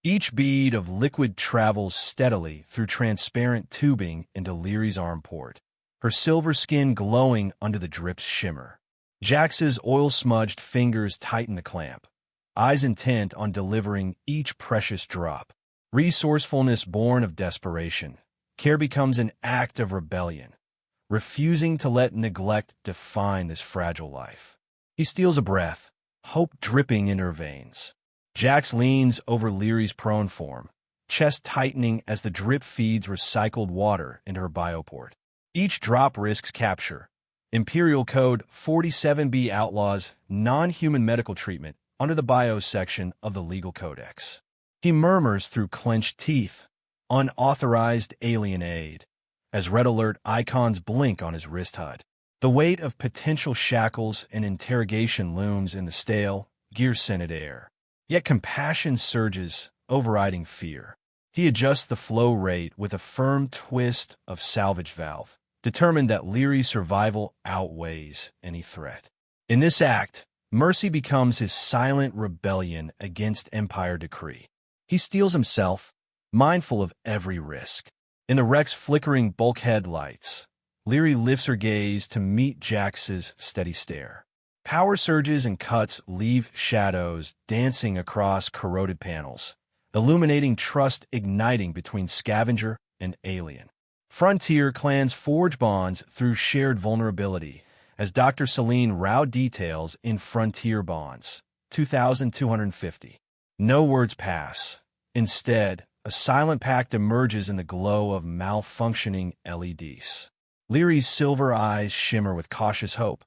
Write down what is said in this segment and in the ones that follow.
Each bead of liquid travels steadily through transparent tubing into Leary's arm port, her silver skin glowing under the drip's shimmer. Jax's oil-smudged fingers tighten the clamp, eyes intent on delivering each precious drop. Resourcefulness born of desperation, care becomes an act of rebellion, refusing to let neglect define this fragile life. He steals a breath, hope dripping in her veins. Jax leans over Leary's prone form, chest tightening as the drip feeds recycled water into her bioport. Each drop risks capture. Imperial Code 47B outlaws non-human medical treatment under the bio section of the legal codex. He murmurs through clenched teeth, unauthorized alien aid, as red alert icons blink on his wrist HUD. The weight of potential shackles and interrogation looms in the stale, gear-scented air. Yet compassion surges, overriding fear. He adjusts the flow rate with a firm twist of salvage valve, determined that Leary's survival outweighs any threat. In this act, mercy becomes his silent rebellion against Empire decree. He steels himself, mindful of every risk. In the wreck's flickering bulkhead lights, Leary lifts her gaze to meet Jax's steady stare. Power surges and cuts leave shadows dancing across corroded panels, illuminating trust igniting between scavenger and alien. Frontier clans forge bonds through shared vulnerability, as Dr. Celine Rao details in Frontier Bonds, 2250. No words pass. Instead, a silent pact emerges in the glow of malfunctioning LEDs. Leary's silver eyes shimmer with cautious hope,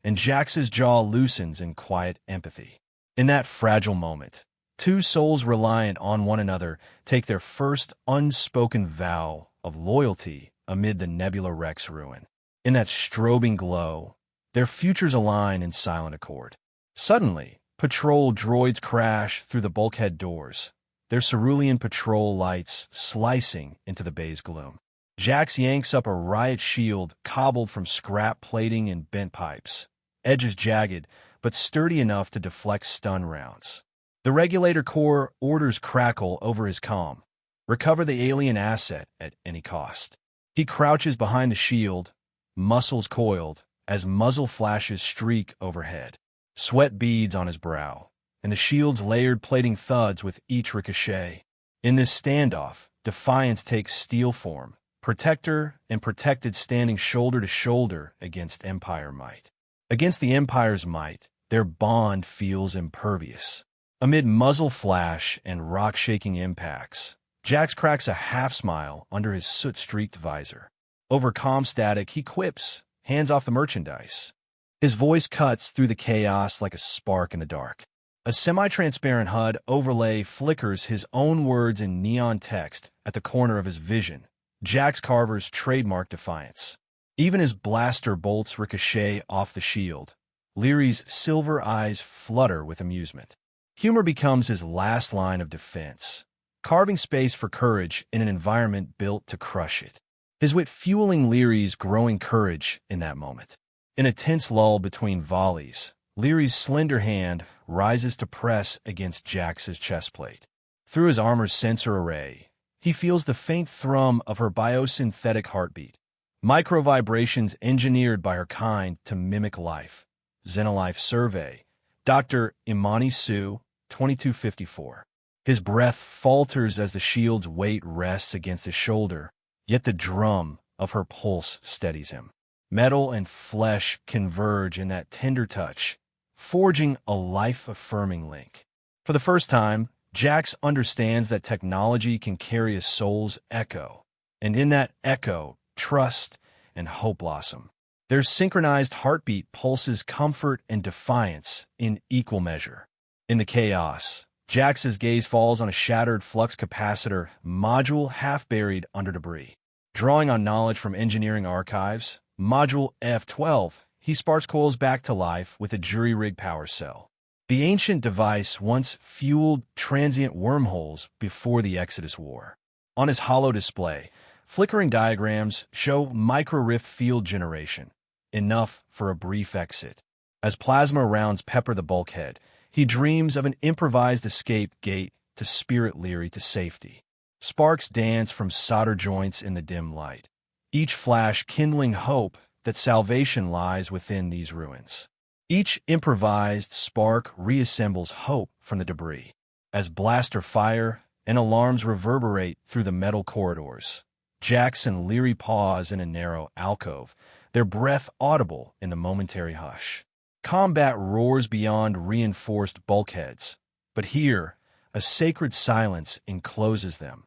and Jax's jaw loosens in quiet empathy. In that fragile moment, two souls reliant on one another take their first unspoken vow of loyalty amid the Nebula Rex ruin. In that strobing glow, their futures align in silent accord. Suddenly, patrol droids crash through the bulkhead doors, their cerulean patrol lights slicing into the bay's gloom. Jax yanks up a riot shield cobbled from scrap plating and bent pipes, edges jagged but sturdy enough to deflect stun rounds. The regulator core orders crackle over his comm. Recover the alien asset at any cost. He crouches behind the shield, muscles coiled, as muzzle flashes streak overhead. Sweat beads on his brow, and the shield's layered plating thuds with each ricochet. In this standoff, Defiance takes steel form, protector and protected standing shoulder to shoulder against Empire might. Against the Empire's might, their bond feels impervious. Amid muzzle flash and rock-shaking impacts, Jax cracks a half-smile under his soot-streaked visor. Over comm static, he quips, hands off the merchandise. His voice cuts through the chaos like a spark in the dark. A semi-transparent HUD overlay flickers his own words in neon text at the corner of his vision, Jax Carver's trademark Defiance. Even as blaster bolts ricochet off the shield, Leary's silver eyes flutter with amusement. Humor becomes his last line of defense, carving space for courage in an environment built to crush it. His wit fueling Leary's growing courage in that moment. In a tense lull between volleys, Leary's slender hand rises to press against Jax's chestplate. Through his armor's sensor array, he feels the faint thrum of her biosynthetic heartbeat, micro-vibrations engineered by her kind to mimic life. Xenolife Survey, Dr. Imani Su, 2254. His breath falters as the shield's weight rests against his shoulder, yet the drum of her pulse steadies him. Metal and flesh converge in that tender touch, forging a life-affirming link. For the first time, Jax understands that technology can carry a soul's echo, and in that echo, trust and hope blossom. Their synchronized heartbeat pulses comfort and defiance in equal measure. In the chaos, Jax's gaze falls on a shattered flux capacitor module half-buried under debris. Drawing on knowledge from engineering archives, Module F-12, he sparks coils back to life with a jury-rig power cell. The ancient device once fueled transient wormholes before the Exodus War. On his hollow display, flickering diagrams show micro-rift field generation, enough for a brief exit. As plasma rounds pepper the bulkhead, he dreams of an improvised escape gate to spirit Leary to safety. Sparks dance from solder joints in the dim light, each flash kindling hope that salvation lies within these ruins. Each improvised spark reassembles hope from the debris. As blaster fire and alarms reverberate through the metal corridors, Jax and Leary pause in a narrow alcove, their breath audible in the momentary hush. Combat roars beyond reinforced bulkheads, but here, a sacred silence encloses them,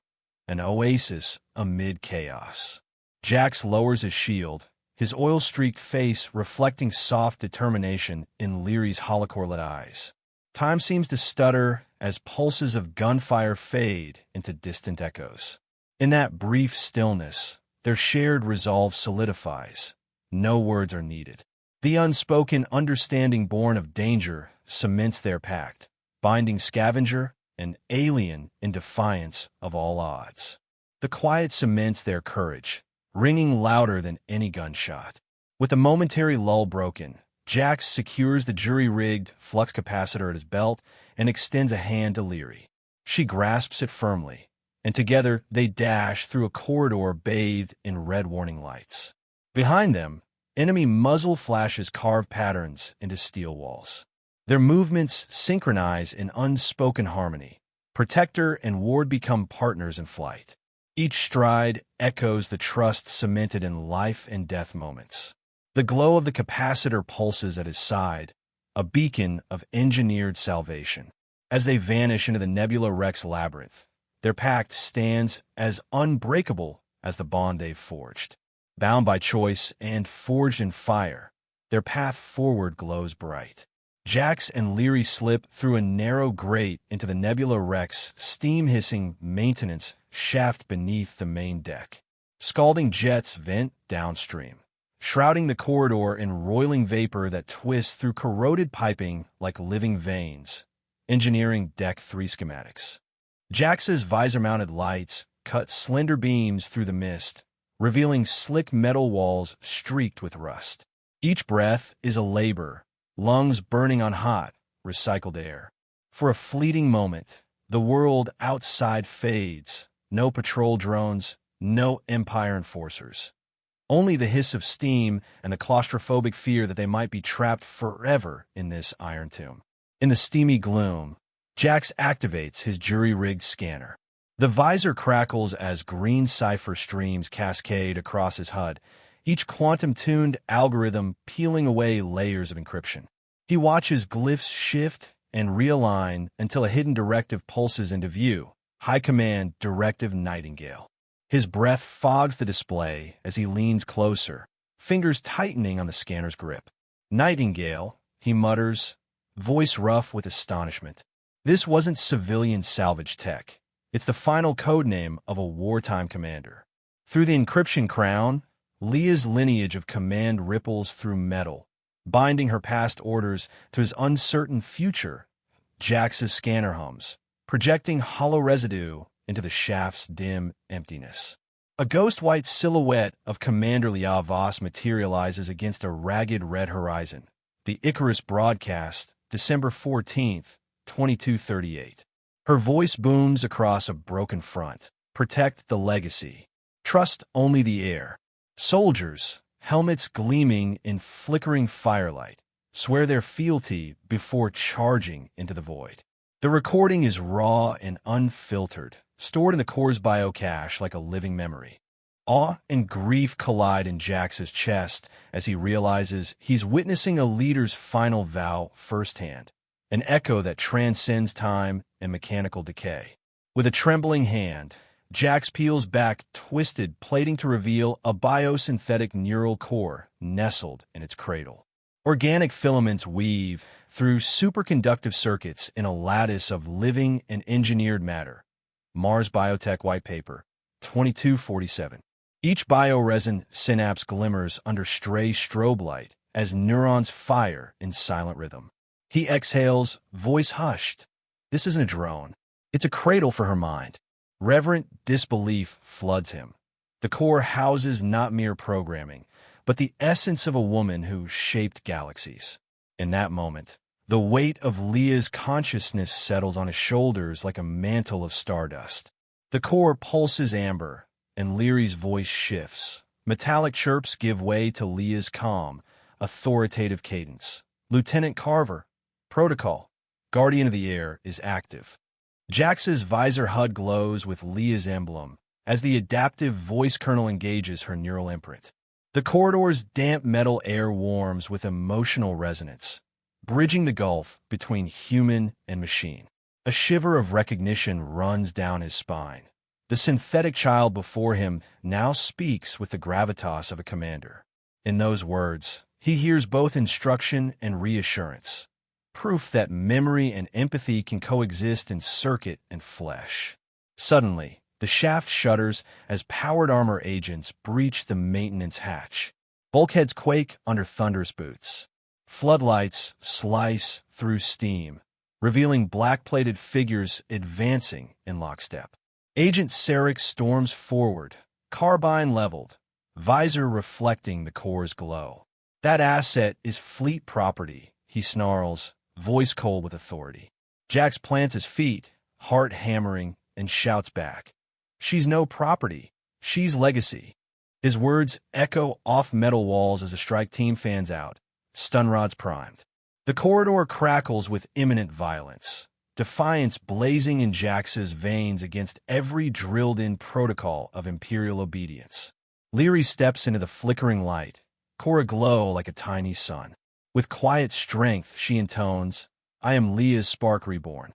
an oasis amid chaos. Jax lowers his shield, his oil-streaked face reflecting soft determination in Leary's holocore-lit eyes. Time seems to stutter as pulses of gunfire fade into distant echoes. In that brief stillness, their shared resolve solidifies. No words are needed. The unspoken understanding born of danger cements their pact, binding scavenger and alien in defiance of all odds. The quiet cements their courage, ringing louder than any gunshot. With a momentary lull broken, Jax secures the jury-rigged flux capacitor at his belt and extends a hand to Leary. She grasps it firmly, and together they dash through a corridor bathed in red warning lights. Behind them, enemy muzzle flashes carve patterns into steel walls. Their movements synchronize in unspoken harmony. Protector and ward become partners in flight. Each stride echoes the trust cemented in life and death moments. The glow of the capacitor pulses at his side, a beacon of engineered salvation. As they vanish into the Nebula Rex labyrinth, their pact stands as unbreakable as the bond they've forged. Bound by choice and forged in fire, their path forward glows bright. Jax and Leary slip through a narrow grate into the Nebula Rex steam-hissing maintenance shaft beneath the main deck. Scalding jets vent downstream, shrouding the corridor in roiling vapor that twists through corroded piping like living veins. Engineering Deck 3 schematics. Jax's visor-mounted lights cut slender beams through the mist, revealing slick metal walls streaked with rust. Each breath is a labor, lungs burning on hot, recycled air. For a fleeting moment, the world outside fades. No patrol drones, no Empire enforcers. Only the hiss of steam and the claustrophobic fear that they might be trapped forever in this iron tomb. In the steamy gloom, Jax activates his jury-rigged scanner. The visor crackles as green cipher streams cascade across his HUD, each quantum-tuned algorithm peeling away layers of encryption. He watches glyphs shift and realign until a hidden directive pulses into view. High Command Directive Nightingale. His breath fogs the display as he leans closer, fingers tightening on the scanner's grip. Nightingale, he mutters, voice rough with astonishment. This wasn't civilian salvage tech. It's the final codename of a wartime commander. Through the encryption crown, Leah's lineage of command ripples through metal, binding her past orders to his uncertain future. Jax's scanner hums, projecting hollow residue into the shaft's dim emptiness. A ghost-white silhouette of Commander Leah Voss materializes against a ragged red horizon. The Icarus broadcast, December 14th, 2238. Her voice booms across a broken front. Protect the legacy. Trust only the air. Soldiers, helmets gleaming in flickering firelight, swear their fealty before charging into the void. The recording is raw and unfiltered, stored in the core's biocache like a living memory. Awe and grief collide in Jax's chest as he realizes he's witnessing a leader's final vow firsthand, an echo that transcends time and mechanical decay. With a trembling hand, Jax peels back twisted plating to reveal a biosynthetic neural core nestled in its cradle. Organic filaments weave through superconductive circuits in a lattice of living and engineered matter. Mars Biotech White Paper, 2247. Each bioresin synapse glimmers under stray strobe light as neurons fire in silent rhythm. He exhales, voice hushed. This isn't a drone. It's a cradle for her mind. Reverent disbelief floods him. The core houses not mere programming, but the essence of a woman who shaped galaxies. In that moment, The weight of Leah's consciousness settles on his shoulders like a mantle of stardust. The core pulses amber, and Leary's voice shifts. Metallic chirps give way to Leah's calm, authoritative cadence. Lieutenant Carver, protocol. Guardian of the Air is active. Jax's visor HUD glows with Leah's emblem as the adaptive voice kernel engages her neural imprint. The corridor's damp metal air warms with emotional resonance, bridging the gulf between human and machine. A shiver of recognition runs down his spine. The synthetic child before him now speaks with the gravitas of a commander. In those words, he hears both instruction and reassurance, proof that memory and empathy can coexist in circuit and flesh. Suddenly, the shaft shudders as powered armor agents breach the maintenance hatch. Bulkheads quake under thunderous boots. Floodlights slice through steam, revealing black-plated figures advancing in lockstep. Agent Sarek storms forward, carbine leveled, visor reflecting the core's glow. "That asset is fleet property," he snarls, voice cold with authority. Jax plants his feet, heart hammering, and shouts back, "She's no property. She's legacy." His words echo off metal walls as the strike team fans out, stun rods primed. The corridor crackles with imminent violence, defiance blazing in Jax's veins against every drilled-in protocol of Imperial obedience. Leary steps into the flickering light, core aglow like a tiny sun. With quiet strength, she intones, "I am Leah's spark reborn."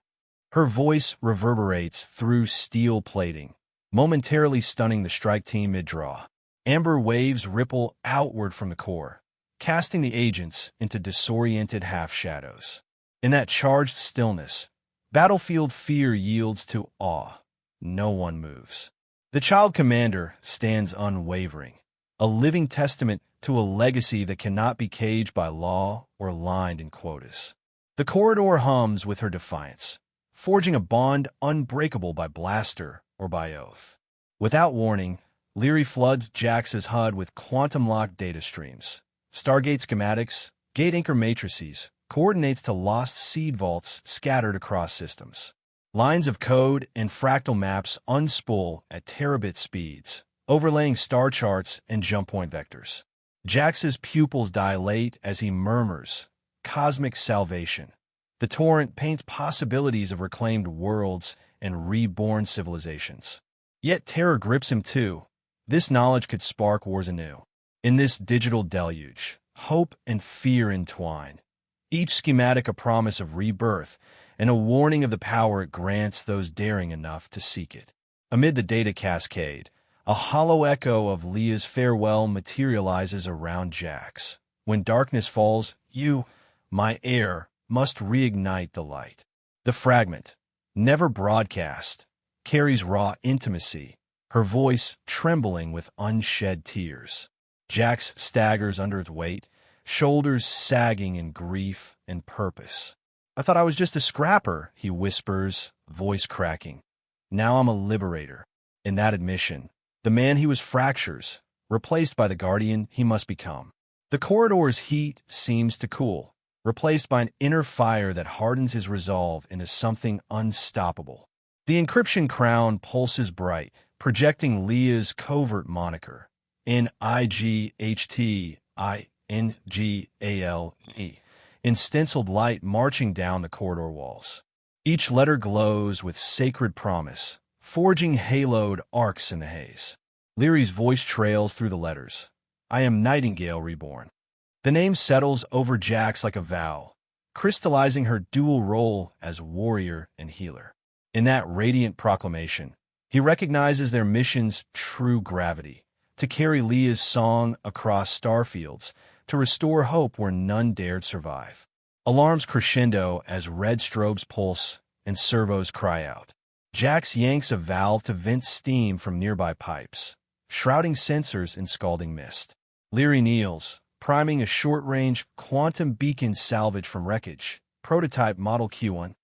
Her voice reverberates through steel plating, momentarily stunning the strike team mid-draw. Amber waves ripple outward from the core, casting the agents into disoriented half-shadows. In that charged stillness, battlefield fear yields to awe. No one moves. The child commander stands unwavering, a living testament to a legacy that cannot be caged by law or lined in quotas. The corridor hums with her defiance, forging a bond unbreakable by blaster or by oath. Without warning, Leary floods Jax's HUD with quantum-locked data streams. Stargate schematics, gate anchor matrices, coordinates to lost seed vaults scattered across systems. Lines of code and fractal maps unspool at terabit speeds, overlaying star charts and jump point vectors. Jax's pupils dilate as he murmurs, "Cosmic salvation." The torrent paints possibilities of reclaimed worlds and reborn civilizations. Yet terror grips him too. This knowledge could spark wars anew. In this digital deluge, hope and fear entwine, each schematic a promise of rebirth and a warning of the power it grants those daring enough to seek it. Amid the data cascade, a hollow echo of Leah's farewell materializes around Jax. When darkness falls, you, my heir, must reignite the light. The fragment, never broadcast, carries raw intimacy, her voice trembling with unshed tears. Jax staggers under its weight, shoulders sagging in grief and purpose. "I thought I was just a scrapper," he whispers, voice cracking. "Now I'm a liberator." In that admission, the man he was fractures, replaced by the guardian he must become. The corridor's heat seems to cool, replaced by an inner fire that hardens his resolve into something unstoppable. The encryption crown pulses bright, projecting Leah's covert moniker, NIGHTINGALE, in stenciled light marching down the corridor walls. Each letter glows with sacred promise, forging haloed arcs in the haze. Leary's voice trails through the letters. "I am Nightingale reborn." The name settles over Jax like a vow, crystallizing her dual role as warrior and healer. In that radiant proclamation, he recognizes their mission's true gravity, to carry Leah's song across starfields, to restore hope where none dared survive. Alarms crescendo as red strobes pulse and servos cry out. Jax yanks a valve to vent steam from nearby pipes, shrouding sensors in scalding mist. Leary kneels, priming a short-range quantum beacon salvage from wreckage, prototype Model Q1.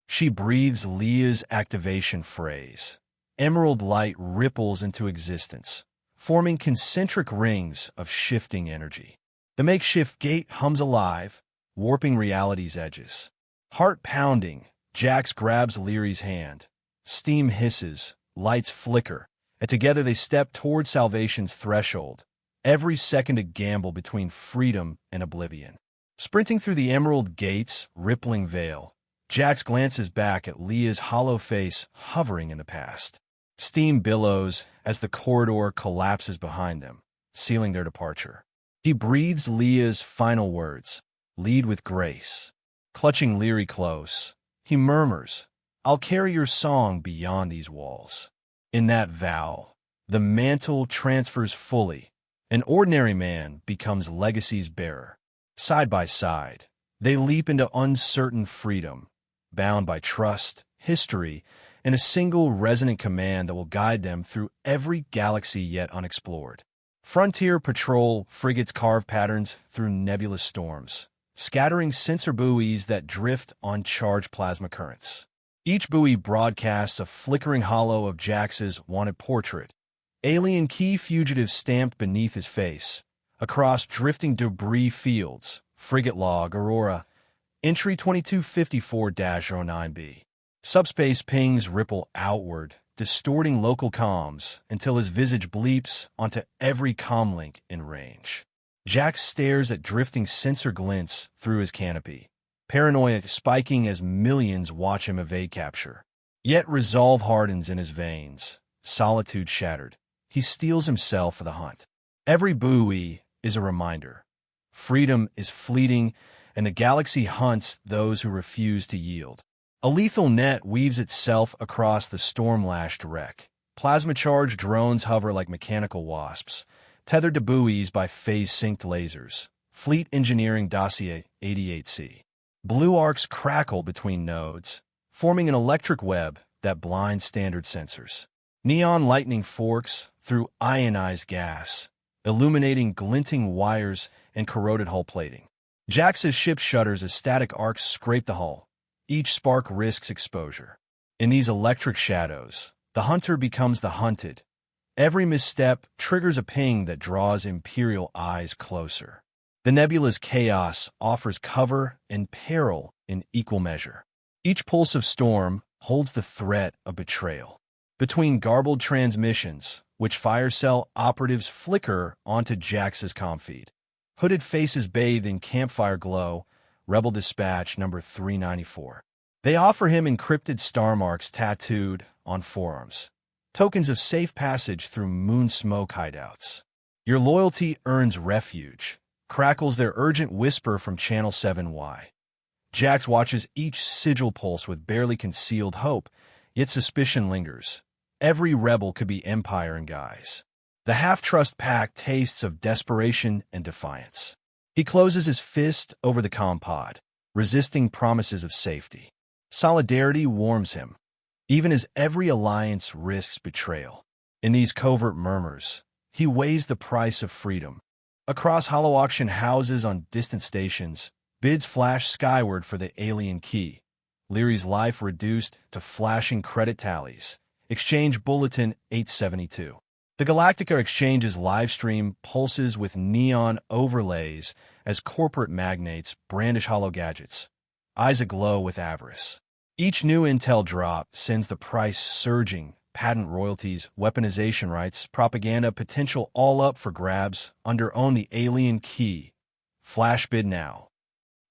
She breathes Leah's activation phrase. Emerald light ripples into existence, forming concentric rings of shifting energy. The makeshift gate hums alive, warping reality's edges. Heart pounding, Jax grabs Leary's hand. Steam hisses, lights flicker, and together they step toward salvation's threshold. Every second a gamble between freedom and oblivion. Sprinting through the emerald gate's rippling veil, Jax glances back at Leah's hollow face hovering in the past. Steam billows as the corridor collapses behind them, sealing their departure. He breathes Leah's final words, "Lead with grace." Clutching Leary close, he murmurs, "I'll carry your song beyond these walls." In that vow, the mantle transfers fully. An ordinary man becomes legacy's bearer. Side by side, they leap into uncertain freedom, bound by trust, history, and a single resonant command that will guide them through every galaxy yet unexplored. Frontier patrol frigates carve patterns through nebulous storms, scattering sensor buoys that drift on charged plasma currents. Each buoy broadcasts a flickering hollow of Jax's wanted portrait, alien key fugitive stamped beneath his face. Across drifting debris fields, frigate log Aurora, entry 2254-09B. Subspace pings ripple outward, distorting local comms until his visage bleeps onto every comlink in range. Jax stares at drifting sensor glints through his canopy, paranoia spiking as millions watch him evade capture. Yet resolve hardens in his veins, solitude shattered. He steels himself for the hunt. Every buoy is a reminder. Freedom is fleeting, and the galaxy hunts those who refuse to yield. A lethal net weaves itself across the storm-lashed wreck. Plasma-charged drones hover like mechanical wasps, tethered to buoys by phase-synced lasers. Fleet Engineering Dossier 88C. Blue arcs crackle between nodes, forming an electric web that blinds standard sensors. Neon lightning forks through ionized gas, illuminating glinting wires and corroded hull plating. Jax's ship shudders as static arcs scrape the hull. Each spark risks exposure. In these electric shadows, the hunter becomes the hunted. Every misstep triggers a ping that draws Imperial eyes closer. The nebula's chaos offers cover and peril in equal measure. Each pulse of storm holds the threat of betrayal. Between garbled transmissions, which fire cell operatives flicker onto Jax's comm feed. Hooded faces bathe in campfire glow, Rebel Dispatch number 394. They offer him encrypted star marks tattooed on forearms, tokens of safe passage through moon smoke hideouts. Your loyalty earns refuge, crackles their urgent whisper from Channel 7Y. Jax watches each sigil pulse with barely concealed hope, yet suspicion lingers. Every rebel could be Empire in guise. The half-trust pack tastes of desperation and defiance. He closes his fist over the comm pod, resisting promises of safety. Solidarity warms him, even as every alliance risks betrayal. In these covert murmurs, he weighs the price of freedom. Across hollow auction houses on distant stations, bids flash skyward for the alien key. Leary's life reduced to flashing credit tallies. Exchange Bulletin 872. The Galactica Exchange's livestream pulses with neon overlays as corporate magnates brandish hollow gadgets, eyes aglow with avarice. Each new intel drop sends the price surging, patent royalties, weaponization rights, propaganda potential all up for grabs under own the alien key. Flash bid now.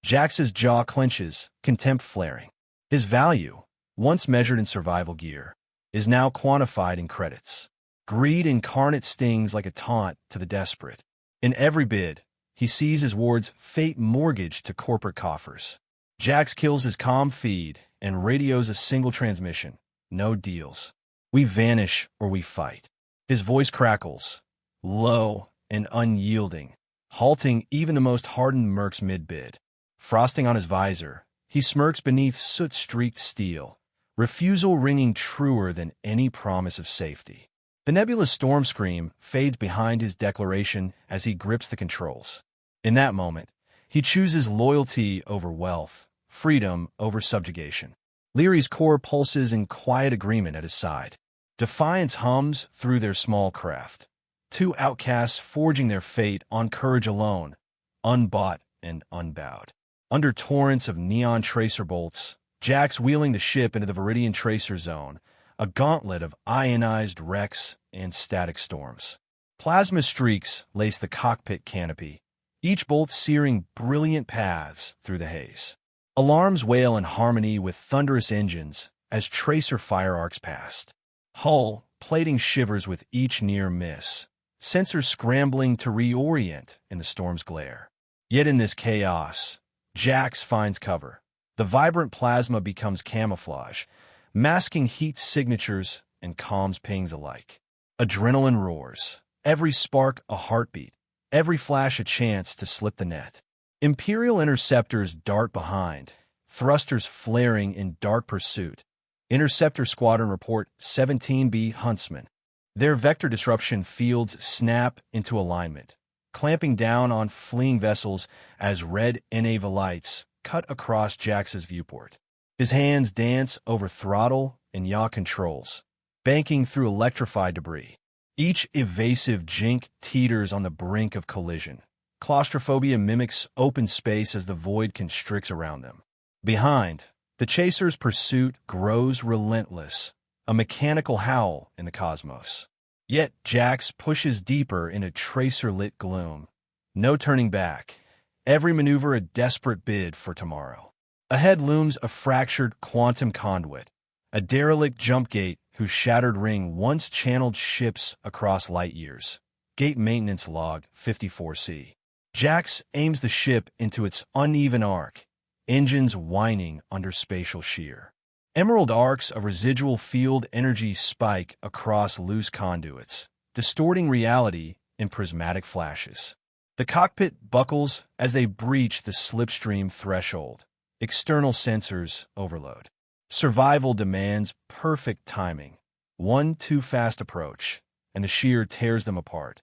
Jax's jaw clenches, contempt flaring. His value, once measured in survival gear, is now quantified in credits. Greed incarnate stings like a taunt to the desperate. In every bid, he sees his ward's fate mortgaged to corporate coffers. Jax kills his comm feed and radios a single transmission. No deals. We vanish or we fight. His voice crackles, low and unyielding, halting even the most hardened mercs mid-bid. Frosting on his visor, he smirks beneath soot-streaked steel, refusal ringing truer than any promise of safety. The nebulous storm scream fades behind his declaration as he grips the controls. In that moment, he chooses loyalty over wealth, freedom over subjugation. Leary's core pulses in quiet agreement at his side. Defiance hums through their small craft. Two outcasts forging their fate on courage alone, unbought and unbowed. Under torrents of neon tracer bolts, Jax wheeling the ship into the Viridian Tracer Zone, a gauntlet of ionized wrecks and static storms. Plasma streaks lace the cockpit canopy, each bolt searing brilliant paths through the haze. Alarms wail in harmony with thunderous engines as tracer fire arcs past. Hull plating shivers with each near miss, sensors scrambling to reorient in the storm's glare. Yet in this chaos, Jax finds cover. The vibrant plasma becomes camouflage, masking heat signatures and comms pings alike. Adrenaline roars, every spark a heartbeat, every flash a chance to slip the net. Imperial interceptors dart behind, thrusters flaring in dark pursuit. Interceptor Squadron report 17B Huntsman. Their vector disruption fields snap into alignment, clamping down on fleeing vessels as red Enava lights cut across Jax's viewport. His hands dance over throttle and yaw controls, banking through electrified debris. Each evasive jink teeters on the brink of collision. Claustrophobia mimics open space as the void constricts around them. Behind, the chaser's pursuit grows relentless, a mechanical howl in the cosmos. Yet Jax pushes deeper into tracer-lit gloom. No turning back. Every maneuver a desperate bid for tomorrow. Ahead looms a fractured quantum conduit, a derelict jump gate whose shattered ring once channeled ships across light years. Gate maintenance log 54C. Jax aims the ship into its uneven arc, engines whining under spatial shear. Emerald arcs of residual field energy spike across loose conduits, distorting reality in prismatic flashes. The cockpit buckles as they breach the slipstream threshold. External sensors overload. Survival demands perfect timing. One too fast approach, and the shear tears them apart.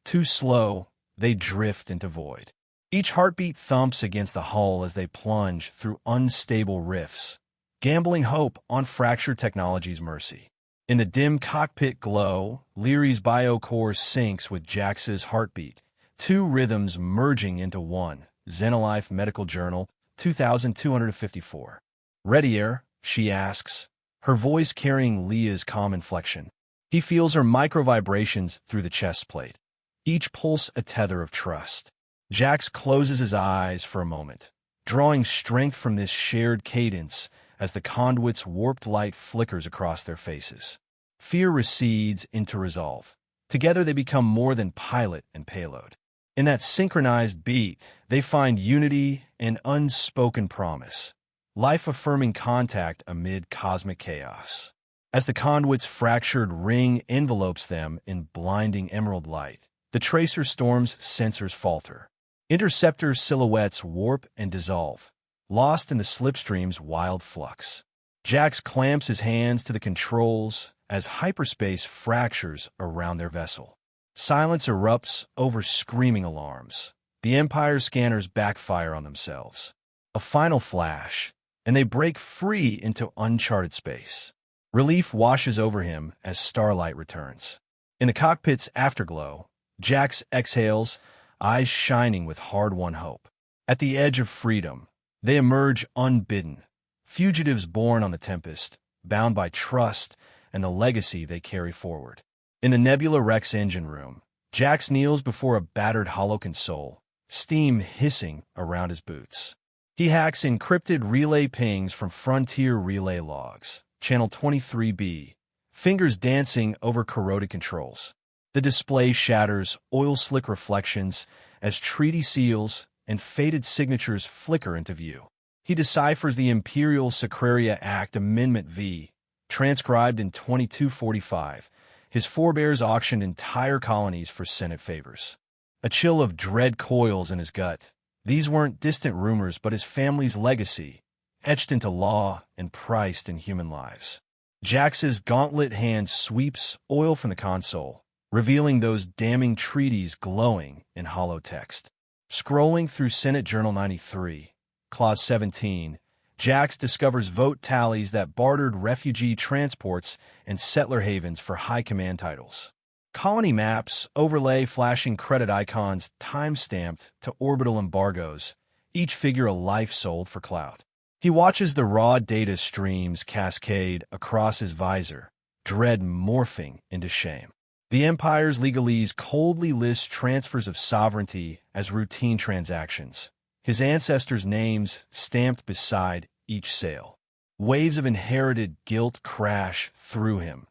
Too slow, they drift into void. Each heartbeat thumps against the hull as they plunge through unstable rifts, gambling hope on fractured technology's mercy. In the dim cockpit glow, Leary's biocore syncs with Jax's heartbeat, two rhythms merging into one. Xenolife Medical Journal, 2254. Readier, she asks, her voice carrying Leah's calm inflection. He feels her micro-vibrations through the chest plate, each pulse a tether of trust. Jax closes his eyes for a moment, drawing strength from this shared cadence as the conduit's warped light flickers across their faces. Fear recedes into resolve. Together they become more than pilot and payload. In that synchronized beat, they find unity and unspoken promise, life-affirming contact amid cosmic chaos. As the conduit's fractured ring envelopes them in blinding emerald light, the tracer storm's sensors falter. Interceptor silhouettes warp and dissolve, lost in the slipstream's wild flux. Jax clamps his hands to the controls as hyperspace fractures around their vessel. Silence erupts over screaming alarms. The Empire's scanners backfire on themselves. A final flash, and they break free into uncharted space. Relief washes over him as starlight returns. In the cockpit's afterglow, Jax exhales, eyes shining with hard-won hope. At the edge of freedom, they emerge unbidden, fugitives born on the Tempest, bound by trust and the legacy they carry forward. In the Nebula Rex engine room, Jax kneels before a battered hollow console, steam hissing around his boots. He hacks encrypted relay pings from Frontier relay logs, channel 23B, fingers dancing over corroded controls. The display shatters oil-slick reflections as treaty seals and faded signatures flicker into view. He deciphers the Imperial Secraria Act Amendment V, transcribed in 2245. His forebears auctioned entire colonies for Senate favors. A chill of dread coils in his gut. These weren't distant rumors, but his family's legacy, etched into law and priced in human lives. Jax's gauntlet hand sweeps oil from the console, revealing those damning treaties glowing in hollow text. Scrolling through Senate Journal 93, Clause 17, Jax discovers vote tallies that bartered refugee transports and settler havens for high command titles. Colony maps overlay flashing credit icons time-stamped to orbital embargoes, each figure a life sold for clout. He watches the raw data streams cascade across his visor, dread morphing into shame. The Empire's legalese coldly lists transfers of sovereignty as routine transactions, his ancestors' names stamped beside each sale. Waves of inherited guilt crash through him.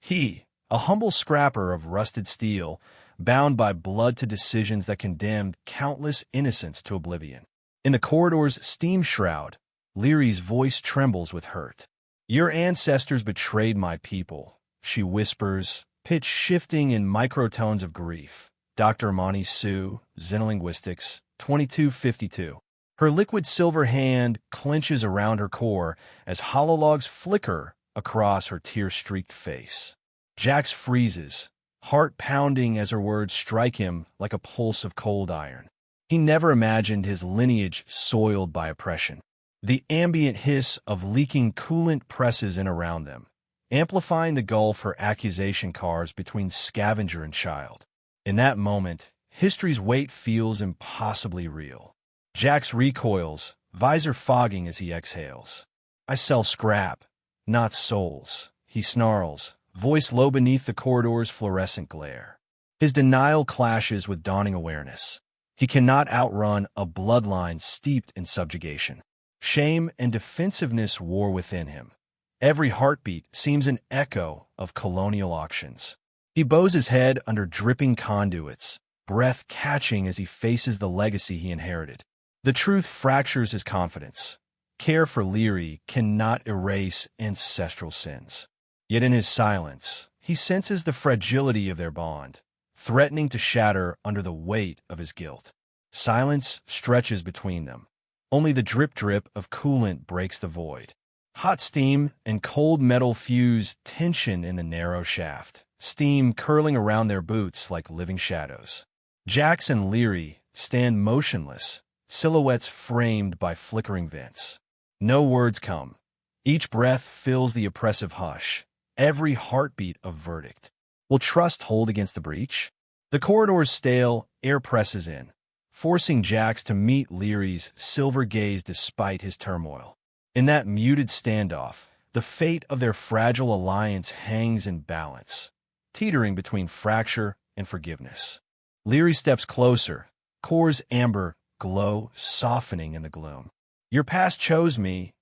He, a humble scrapper of rusted steel, bound by blood to decisions that condemned countless innocents to oblivion. In the corridor's steam shroud, Leary's voice trembles with hurt. "Your ancestors betrayed my people," she whispers, pitch shifting in microtones of grief. Dr. Monty Sue, Xenolinguistics, 2252. Her liquid silver hand clenches around her core as holologs flicker across her tear-streaked face. Jax freezes, heart pounding as her words strike him like a pulse of cold iron. He never imagined his lineage soiled by oppression. The ambient hiss of leaking coolant presses in around them, amplifying the gulf her accusation carves between scavenger and child. In that moment, history's weight feels impossibly real. Jax recoils, visor fogging as he exhales. "I sell scrap, not souls," he snarls, voice low beneath the corridor's fluorescent glare. His denial clashes with dawning awareness. He cannot outrun a bloodline steeped in subjugation. Shame and defensiveness war within him. Every heartbeat seems an echo of colonial auctions. He bows his head under dripping conduits, breath catching as he faces the legacy he inherited. The truth fractures his confidence. Care for Leary cannot erase ancestral sins. Yet in his silence, he senses the fragility of their bond, threatening to shatter under the weight of his guilt. Silence stretches between them. Only the drip-drip of coolant breaks the void. Hot steam and cold metal fuse tension in the narrow shaft, steam curling around their boots like living shadows. Jax and Leary stand motionless, silhouettes framed by flickering vents. No words come. Each breath fills the oppressive hush, every heartbeat a verdict. Will trust hold against the breach? The corridor's stale air presses in, forcing Jax to meet Leary's silver gaze despite his turmoil. In that muted standoff, the fate of their fragile alliance hangs in balance, teetering between fracture and forgiveness. Leary steps closer, core's amber glow softening in the gloom. "Your past chose me,"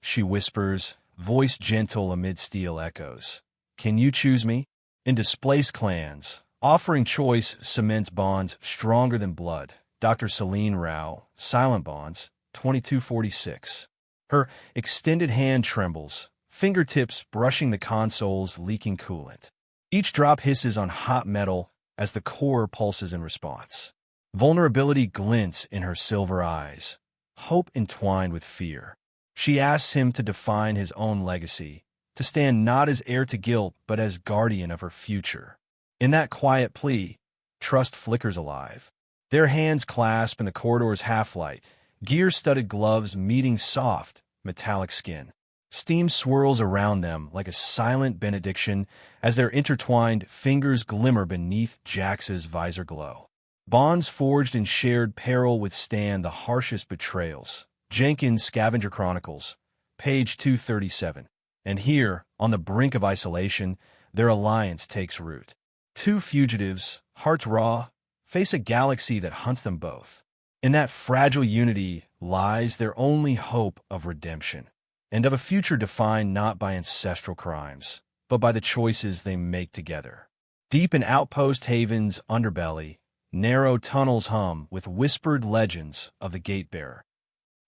she whispers, voice gentle amid steel echoes. "Can you choose me?" In displaced clans, offering choice cements bonds stronger than blood. Dr. Celine Rao, Silent Bonds, 2246. Her extended hand trembles, fingertips brushing the console's leaking coolant. Each drop hisses on hot metal as the core pulses in response. Vulnerability glints in her silver eyes, hope entwined with fear. She asks him to define his own legacy, to stand not as heir to guilt, but as guardian of her future. In that quiet plea, trust flickers alive. Their hands clasp in the corridor's half-light, gear-studded gloves meeting soft, metallic skin. Steam swirls around them like a silent benediction as their intertwined fingers glimmer beneath Jax's visor glow. Bonds forged in shared peril withstand the harshest betrayals. Jenkins' Scavenger Chronicles, page 237. And here, on the brink of isolation, their alliance takes root. Two fugitives, hearts raw, face a galaxy that hunts them both. In that fragile unity lies their only hope of redemption, and of a future defined not by ancestral crimes, but by the choices they make together. Deep in Outpost Haven's underbelly, narrow tunnels hum with whispered legends of the Gatebearer.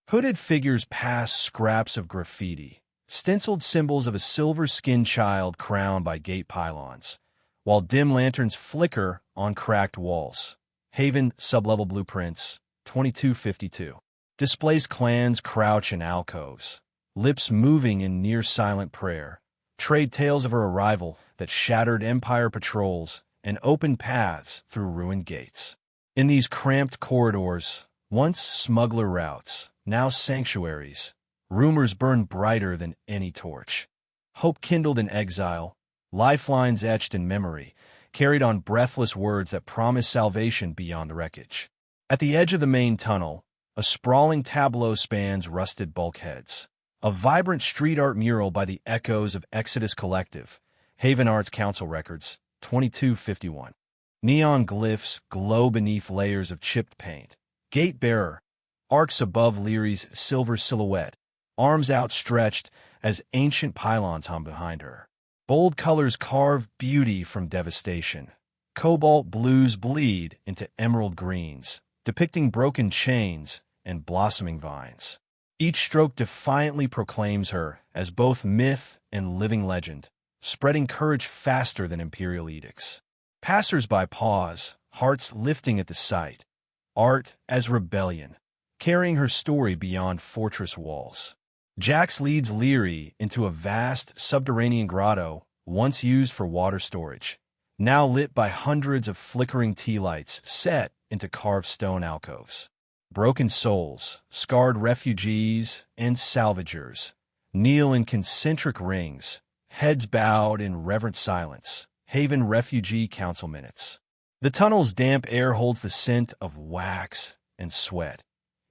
Hooded figures pass scraps of graffiti, stenciled symbols of a silver-skinned child crowned by gate pylons, while dim lanterns flicker on cracked walls. Haven sublevel blueprints, 2252. Displaced clans crouch in alcoves, lips moving in near-silent prayer, trade tales of her arrival that shattered Empire patrols and opened paths through ruined gates. In these cramped corridors, once smuggler routes, now sanctuaries, rumors burn brighter than any torch. Hope kindled in exile, lifelines etched in memory, carried on breathless words that promise salvation beyond the wreckage. At the edge of the main tunnel, A sprawling tableau spans rusted bulkheads. A vibrant street art mural by the Echoes of Exodus Collective, Haven Arts Council Records, 2251. Neon glyphs glow beneath layers of chipped paint. Gate bearer arcs above Leary's silver silhouette, arms outstretched as ancient pylons hum behind her. Bold colors carve beauty from devastation. Cobalt blues bleed into emerald greens, depicting broken chains and blossoming vines. Each stroke defiantly proclaims her as both myth and living legend, spreading courage faster than imperial edicts. Passers-by pause, hearts lifting at the sight. Art as rebellion, carrying her story beyond fortress walls. Jax leads Leary into a vast subterranean grotto once used for water storage, now lit by hundreds of flickering tea lights set into carved stone alcoves. Broken souls, scarred refugees, and salvagers kneel in concentric rings, heads bowed in reverent silence. Haven Refugee Council Minutes. The tunnel's damp air holds the scent of wax and sweat,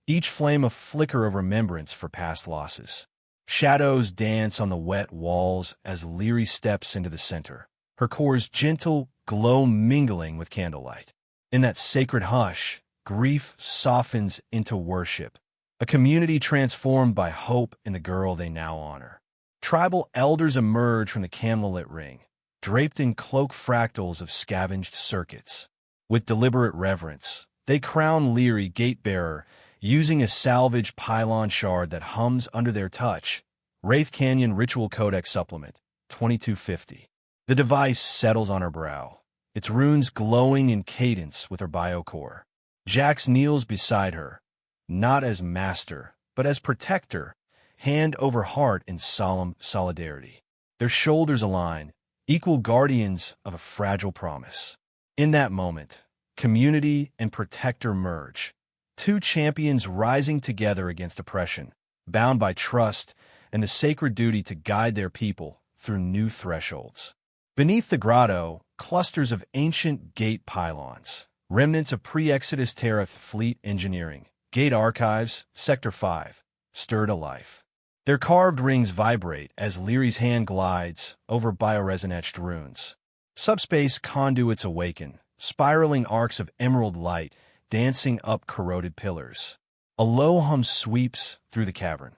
each flame a flicker of remembrance for past losses. Shadows dance on the wet walls as Leary steps into the center, her core's gentle glow mingling with candlelight. In that sacred hush, grief softens into worship, a community transformed by hope in the girl they now honor. Tribal elders emerge from the candlelit ring, draped in cloak fractals of scavenged circuits. With deliberate reverence, they crown Leary gate-bearer, using a salvaged pylon shard that hums under their touch. Wraith Canyon Ritual Codex Supplement, 2250. The device settles on her brow, its runes glowing in cadence with her biocore. Jax kneels beside her, not as master, but as protector, hand over heart in solemn solidarity. Their shoulders align, equal guardians of a fragile promise. In that moment, community and protector merge, two champions rising together against oppression, bound by trust and the sacred duty to guide their people through new thresholds. Beneath the grotto, clusters of ancient gate pylons, remnants of pre-Exodus Terra fleet engineering, gate archives, Sector 5, stir to life. Their carved rings vibrate as Leary's hand glides over bioresin-etched runes. Subspace conduits awaken, spiraling arcs of emerald light dancing up corroded pillars. A low hum sweeps through the cavern,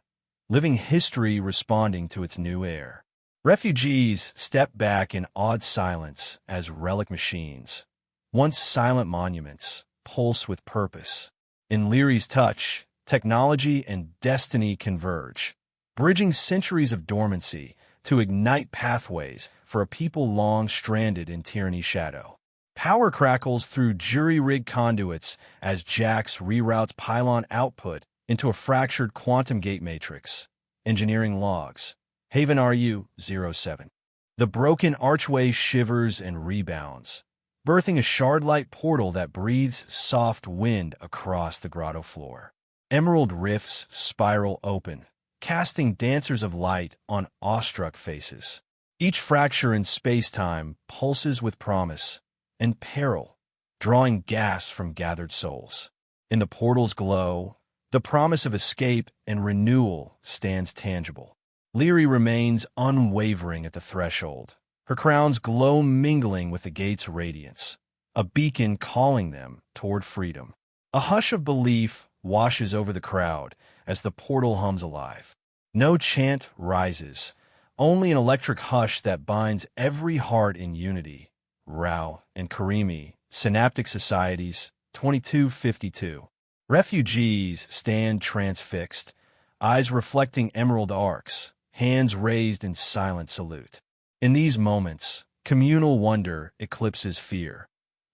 living history responding to its new air. Refugees step back in awed silence as relic machines, once silent monuments, pulse with purpose. In Leary's touch, technology and destiny converge, bridging centuries of dormancy to ignite pathways for a people long stranded in tyranny's shadow. Power crackles through jury-rigged conduits as Jax reroutes pylon output into a fractured quantum gate matrix. Engineering logs. Haven RU-07. The broken archway shivers and rebounds, birthing a shard-light portal that breathes soft wind across the grotto floor. Emerald rifts spiral open, casting dancers of light on awestruck faces. Each fracture in space-time pulses with promise and peril, drawing gasps from gathered souls. In the portal's glow, the promise of escape and renewal stands tangible. Leary remains unwavering at the threshold, her crown's glow mingling with the gate's radiance, a beacon calling them toward freedom. A hush of belief washes over the crowd as the portal hums alive. No chant rises, only an electric hush that binds every heart in unity. Rao and Karimi, Synaptic Societies, 2252. Refugees stand transfixed, eyes reflecting emerald arcs, hands raised in silent salute. In these moments, communal wonder eclipses fear.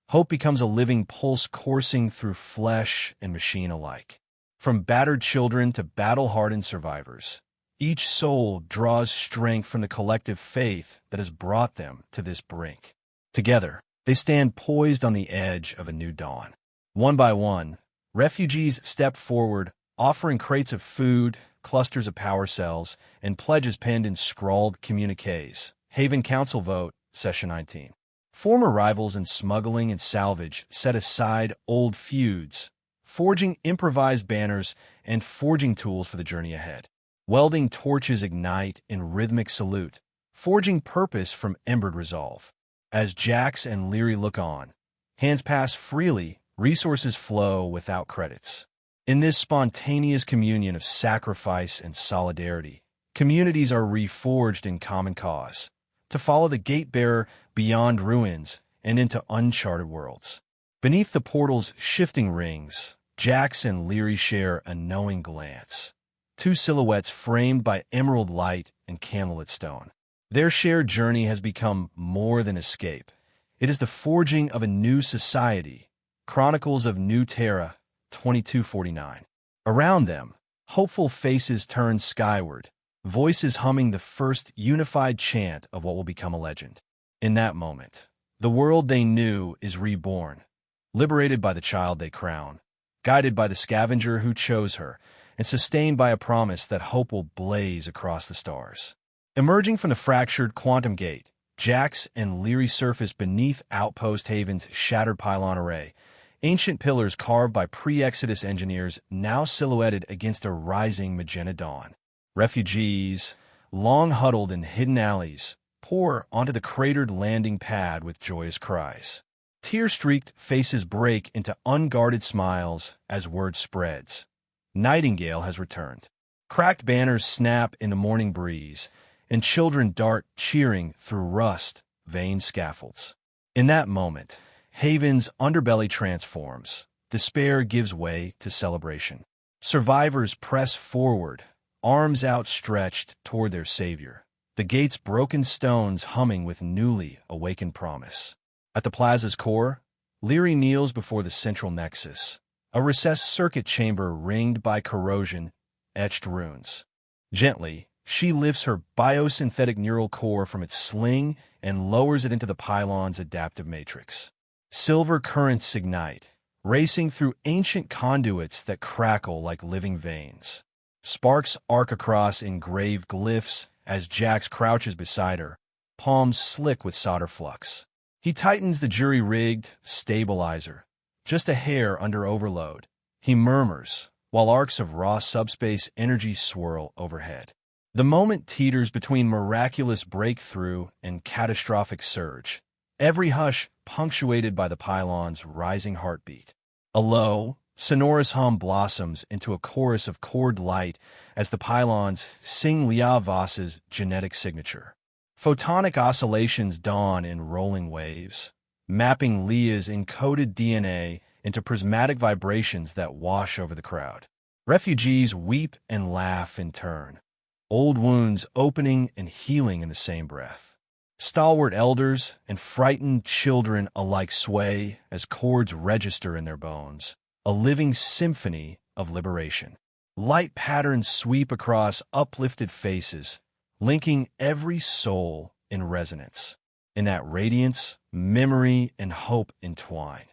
Hope becomes a living pulse coursing through flesh and machine alike. From battered children to battle-hardened survivors, each soul draws strength from the collective faith that has brought them to this brink. Together, they stand poised on the edge of a new dawn. One by one, refugees step forward, offering crates of food, clusters of power cells, and pledges penned in scrawled communiques. Haven Council Vote, Session 19. Former rivals in smuggling and salvage set aside old feuds, forging improvised banners and forging tools for the journey ahead. Welding torches ignite in rhythmic salute, forging purpose from embered resolve. As Jax and Leary look on, hands pass freely, resources flow without credits. In this spontaneous communion of sacrifice and solidarity, communities are reforged in common cause, to follow the gate-bearer beyond ruins and into uncharted worlds. Beneath the portal's shifting rings, Jax and Leary share a knowing glance, two silhouettes framed by emerald light and candlelit stone. Their shared journey has become more than escape. It is the forging of a new society, Chronicles of New Terra, 2249. Around them, hopeful faces turn skyward, voices humming the first unified chant of what will become a legend. In that moment, the world they knew is reborn, liberated by the child they crown, guided by the scavenger who chose her, and sustained by a promise that hope will blaze across the stars. Emerging from the fractured quantum gate, Jax and Leary surface beneath Outpost Haven's shattered pylon array, ancient pillars carved by pre-Exodus engineers now silhouetted against a rising magenta dawn. Refugees, long huddled in hidden alleys, pour onto the cratered landing pad with joyous cries. Tear-streaked faces break into unguarded smiles as word spreads. Nightingale has returned. Cracked banners snap in the morning breeze, and children dart cheering through rust-veined scaffolds. In that moment, Haven's underbelly transforms. Despair gives way to celebration. Survivors press forward, arms outstretched toward their savior, the gate's broken stones humming with newly awakened promise. At the plaza's core, Leary kneels before the central nexus, a recessed circuit chamber ringed by corrosion-etched runes. Gently, she lifts her biosynthetic neural core from its sling and lowers it into the pylon's adaptive matrix. Silver currents ignite, racing through ancient conduits that crackle like living veins. Sparks arc across engraved glyphs as Jax crouches beside her, palms slick with solder flux. He tightens the jury-rigged stabilizer, just a hair under overload. He murmurs, while arcs of raw subspace energy swirl overhead. The moment teeters between miraculous breakthrough and catastrophic surge, every hush punctuated by the pylon's rising heartbeat. A low, sonorous hum blossoms into a chorus of chord light as the pylons sing Lia Voss's genetic signature. Photonic oscillations dawn in rolling waves, mapping Leah's encoded DNA into prismatic vibrations that wash over the crowd. Refugees weep and laugh in turn, old wounds opening and healing in the same breath. Stalwart elders and frightened children alike sway as chords register in their bones, a living symphony of liberation. Light patterns sweep across uplifted faces, linking every soul in resonance. In that radiance, memory and hope entwine.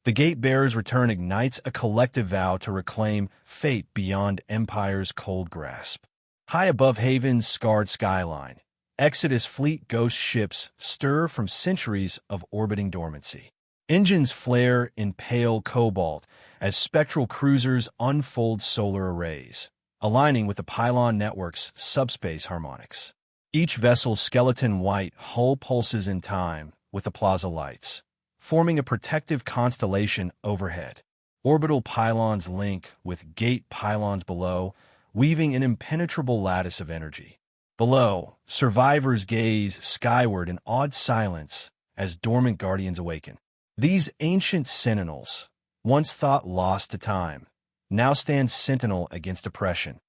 The gate-bearer's return ignites a collective vow to reclaim fate beyond Empire's cold grasp. High above Haven's scarred skyline, Exodus fleet ghost ships stir from centuries of orbiting dormancy. Engines flare in pale cobalt as spectral cruisers unfold solar arrays, aligning with the pylon network's subspace harmonics. Each vessel's skeleton white hull pulses in time with the plaza lights, forming a protective constellation overhead. Orbital pylons link with gate pylons below, weaving an impenetrable lattice of energy. Below, survivors gaze skyward in awed silence as dormant guardians awaken. These ancient sentinels, once thought lost to time, now stand sentinel against oppression,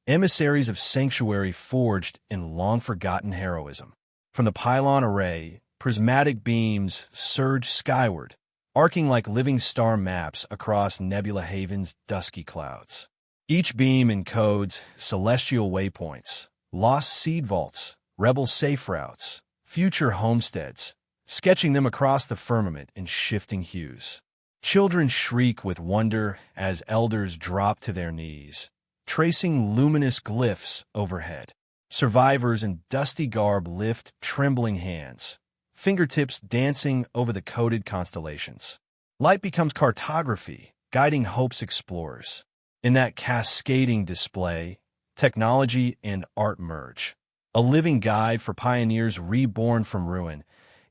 emissaries of sanctuary forged in long-forgotten heroism. From the pylon array, prismatic beams surge skyward, arcing like living star maps across Nebula Haven's dusky clouds. Each beam encodes celestial waypoints, lost seed vaults, rebel safe routes, future homesteads, sketching them across the firmament in shifting hues. Children shriek with wonder as elders drop to their knees, tracing luminous glyphs overhead. Survivors in dusty garb lift trembling hands, fingertips dancing over the coded constellations. Light becomes cartography, guiding Hope's explorers. In that cascading display, technology and art merge. A living guide for pioneers reborn from ruin,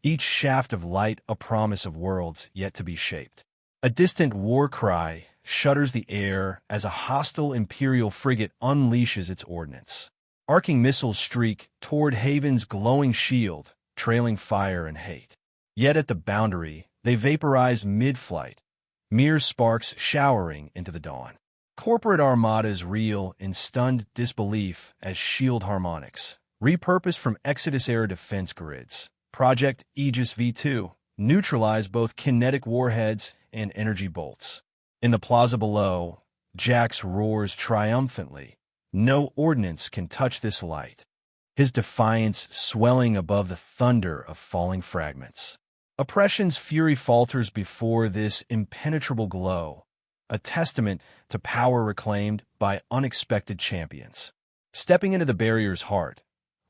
each shaft of light a promise of worlds yet to be shaped. A distant war cry shudders the air as a hostile Imperial frigate unleashes its ordnance. Arcing missiles streak toward Haven's glowing shield, trailing fire and hate. Yet at the boundary, they vaporize mid-flight, mere sparks showering into the dawn. Corporate armadas reel in stunned disbelief as shield harmonics, repurposed from Exodus-era defense grids. Project Aegis V2 neutralize both kinetic warheads and energy bolts. In the plaza below, Jax roars triumphantly. No ordnance can touch this light, his defiance swelling above the thunder of falling fragments. Oppression's fury falters before this impenetrable glow, a testament to power reclaimed by unexpected champions. Stepping into the barrier's heart,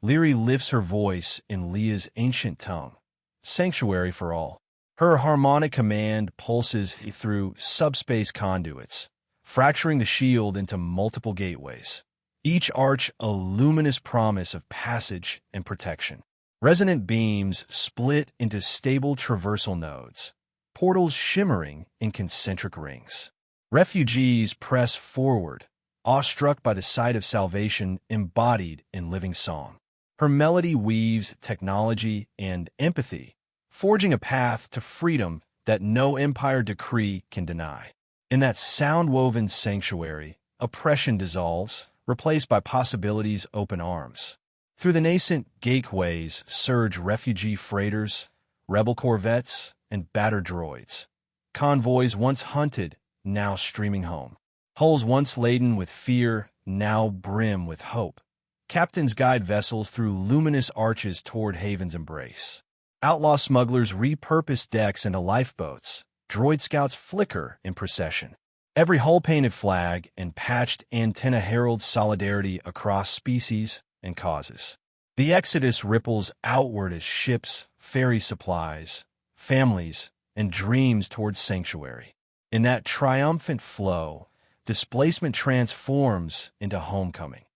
Lyri lifts her voice in Leah's ancient tongue, sanctuary for all. Her harmonic command pulses through subspace conduits, fracturing the shield into multiple gateways, each arch a luminous promise of passage and protection. Resonant beams split into stable traversal nodes, portals shimmering in concentric rings. Refugees press forward, awestruck by the sight of salvation embodied in living song. Her melody weaves technology and empathy, forging a path to freedom that no empire decree can deny. In that sound-woven sanctuary, oppression dissolves, replaced by possibilities' open arms. Through the nascent gateways surge refugee freighters, rebel corvettes, and battered droids. Convoys once hunted, now streaming home. Hulls once laden with fear, now brim with hope. Captains guide vessels through luminous arches toward Haven's embrace. Outlaw smugglers repurpose decks into lifeboats. Droid scouts flicker in procession. Every hull-painted flag and patched antenna heralds solidarity across species and causes. The exodus ripples outward as ships ferry supplies, families, and dreams towards sanctuary. In that triumphant flow, displacement transforms into homecoming.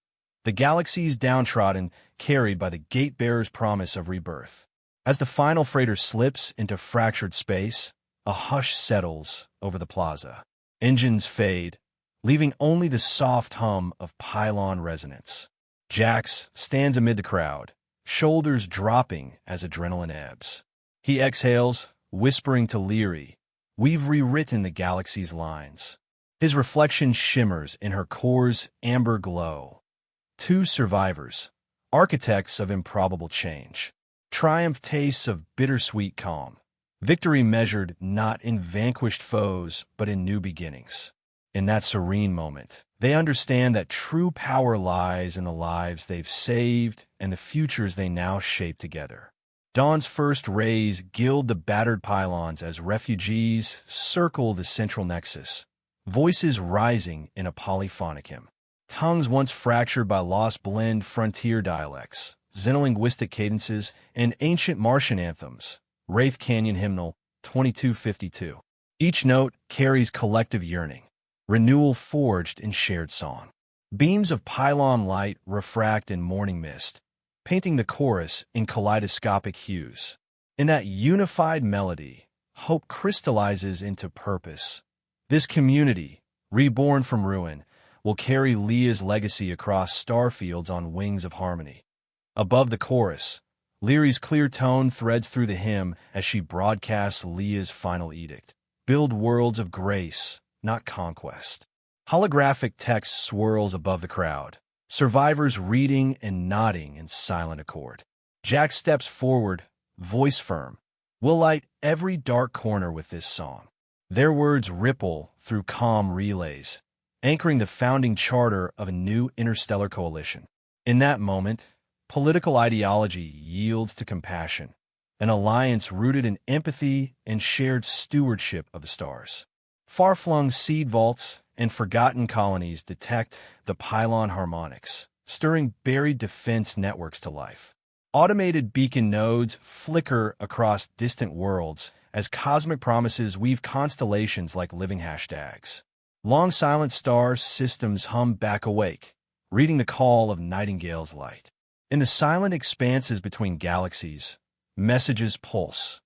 The galaxy's downtrodden, carried by the gate-bearer's promise of rebirth. As the final freighter slips into fractured space, a hush settles over the plaza. Engines fade, leaving only the soft hum of pylon resonance. Jax stands amid the crowd, shoulders dropping as adrenaline ebbs. He exhales, whispering to Lyri, "We've rewritten the galaxy's lines." His reflection shimmers in her core's amber glow. Two survivors, architects of improbable change. Triumph tastes of bittersweet calm. Victory measured not in vanquished foes, but in new beginnings. In that serene moment, they understand that true power lies in the lives they've saved and the futures they now shape together. Dawn's first rays gild the battered pylons as refugees circle the central nexus, voices rising in a polyphonic hymn. Tongues once fractured by loss blend frontier dialects, xenolinguistic cadences, and ancient Martian anthems. Wraith Canyon Hymnal 2252. Each note carries collective yearning, renewal forged in shared song. Beams of pylon light refract in morning mist, painting the chorus in kaleidoscopic hues. In that unified melody, hope crystallizes into purpose. This community, reborn from ruin, will carry Leah's legacy across starfields on wings of harmony. Above the chorus, Lyri's clear tone threads through the hymn as she broadcasts Leah's final edict. Build worlds of grace, not conquest. Holographic text swirls above the crowd, survivors reading and nodding in silent accord. Jax steps forward, voice firm. We'll light every dark corner with this song. Their words ripple through calm relays, anchoring the founding charter of a new interstellar coalition. In that moment, political ideology yields to compassion, an alliance rooted in empathy and shared stewardship of the stars. Far-flung seed vaults and forgotten colonies detect the pylon harmonics, stirring buried defense networks to life. Automated beacon nodes flicker across distant worlds as cosmic promises weave constellations like living hashtags. Long silent star systems hum back awake, reading the call of nightingale's light. In the silent expanses between galaxies, messages pulse.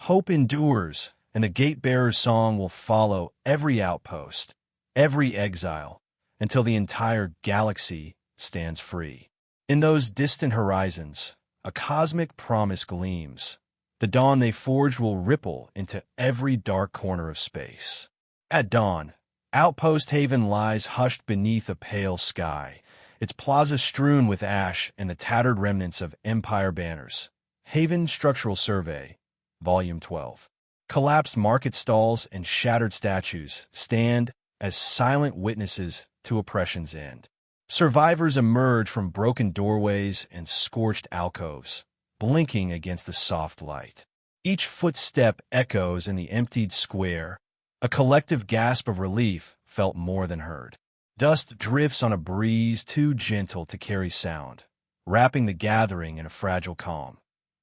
Hope endures, and the gate-bearer's song will follow every outpost, every exile, until the entire galaxy stands free. In those distant horizons, a cosmic promise gleams. The dawn they forged will ripple into every dark corner of space. At dawn, Outpost Haven lies hushed beneath a pale sky, its plaza strewn with ash and the tattered remnants of Empire banners. Haven Structural Survey, Volume 12. Collapsed market stalls and shattered statues stand as silent witnesses to oppression's end. Survivors emerge from broken doorways and scorched alcoves, blinking against the soft light. Each footstep echoes in the emptied square, a collective gasp of relief felt more than heard. Dust drifts on a breeze too gentle to carry sound, wrapping the gathering in a fragile calm.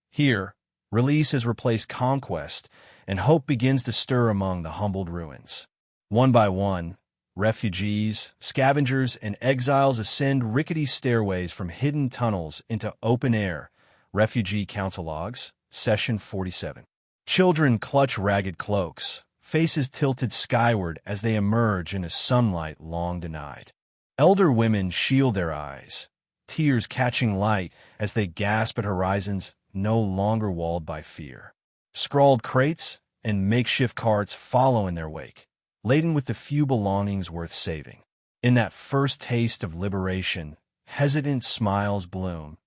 Here, release has replaced conquest, and hope begins to stir among the humbled ruins. One by one, refugees, scavengers, and exiles ascend rickety stairways from hidden tunnels into open air. Refugee Council Logs, Session 47. Children clutch ragged cloaks, faces tilted skyward as they emerge into sunlight long denied. Elder women shield their eyes, tears catching light as they gasp at horizons no longer walled by fear. Scrawled crates and makeshift carts follow in their wake, laden with the few belongings worth saving. In that first taste of liberation, hesitant smiles bloom,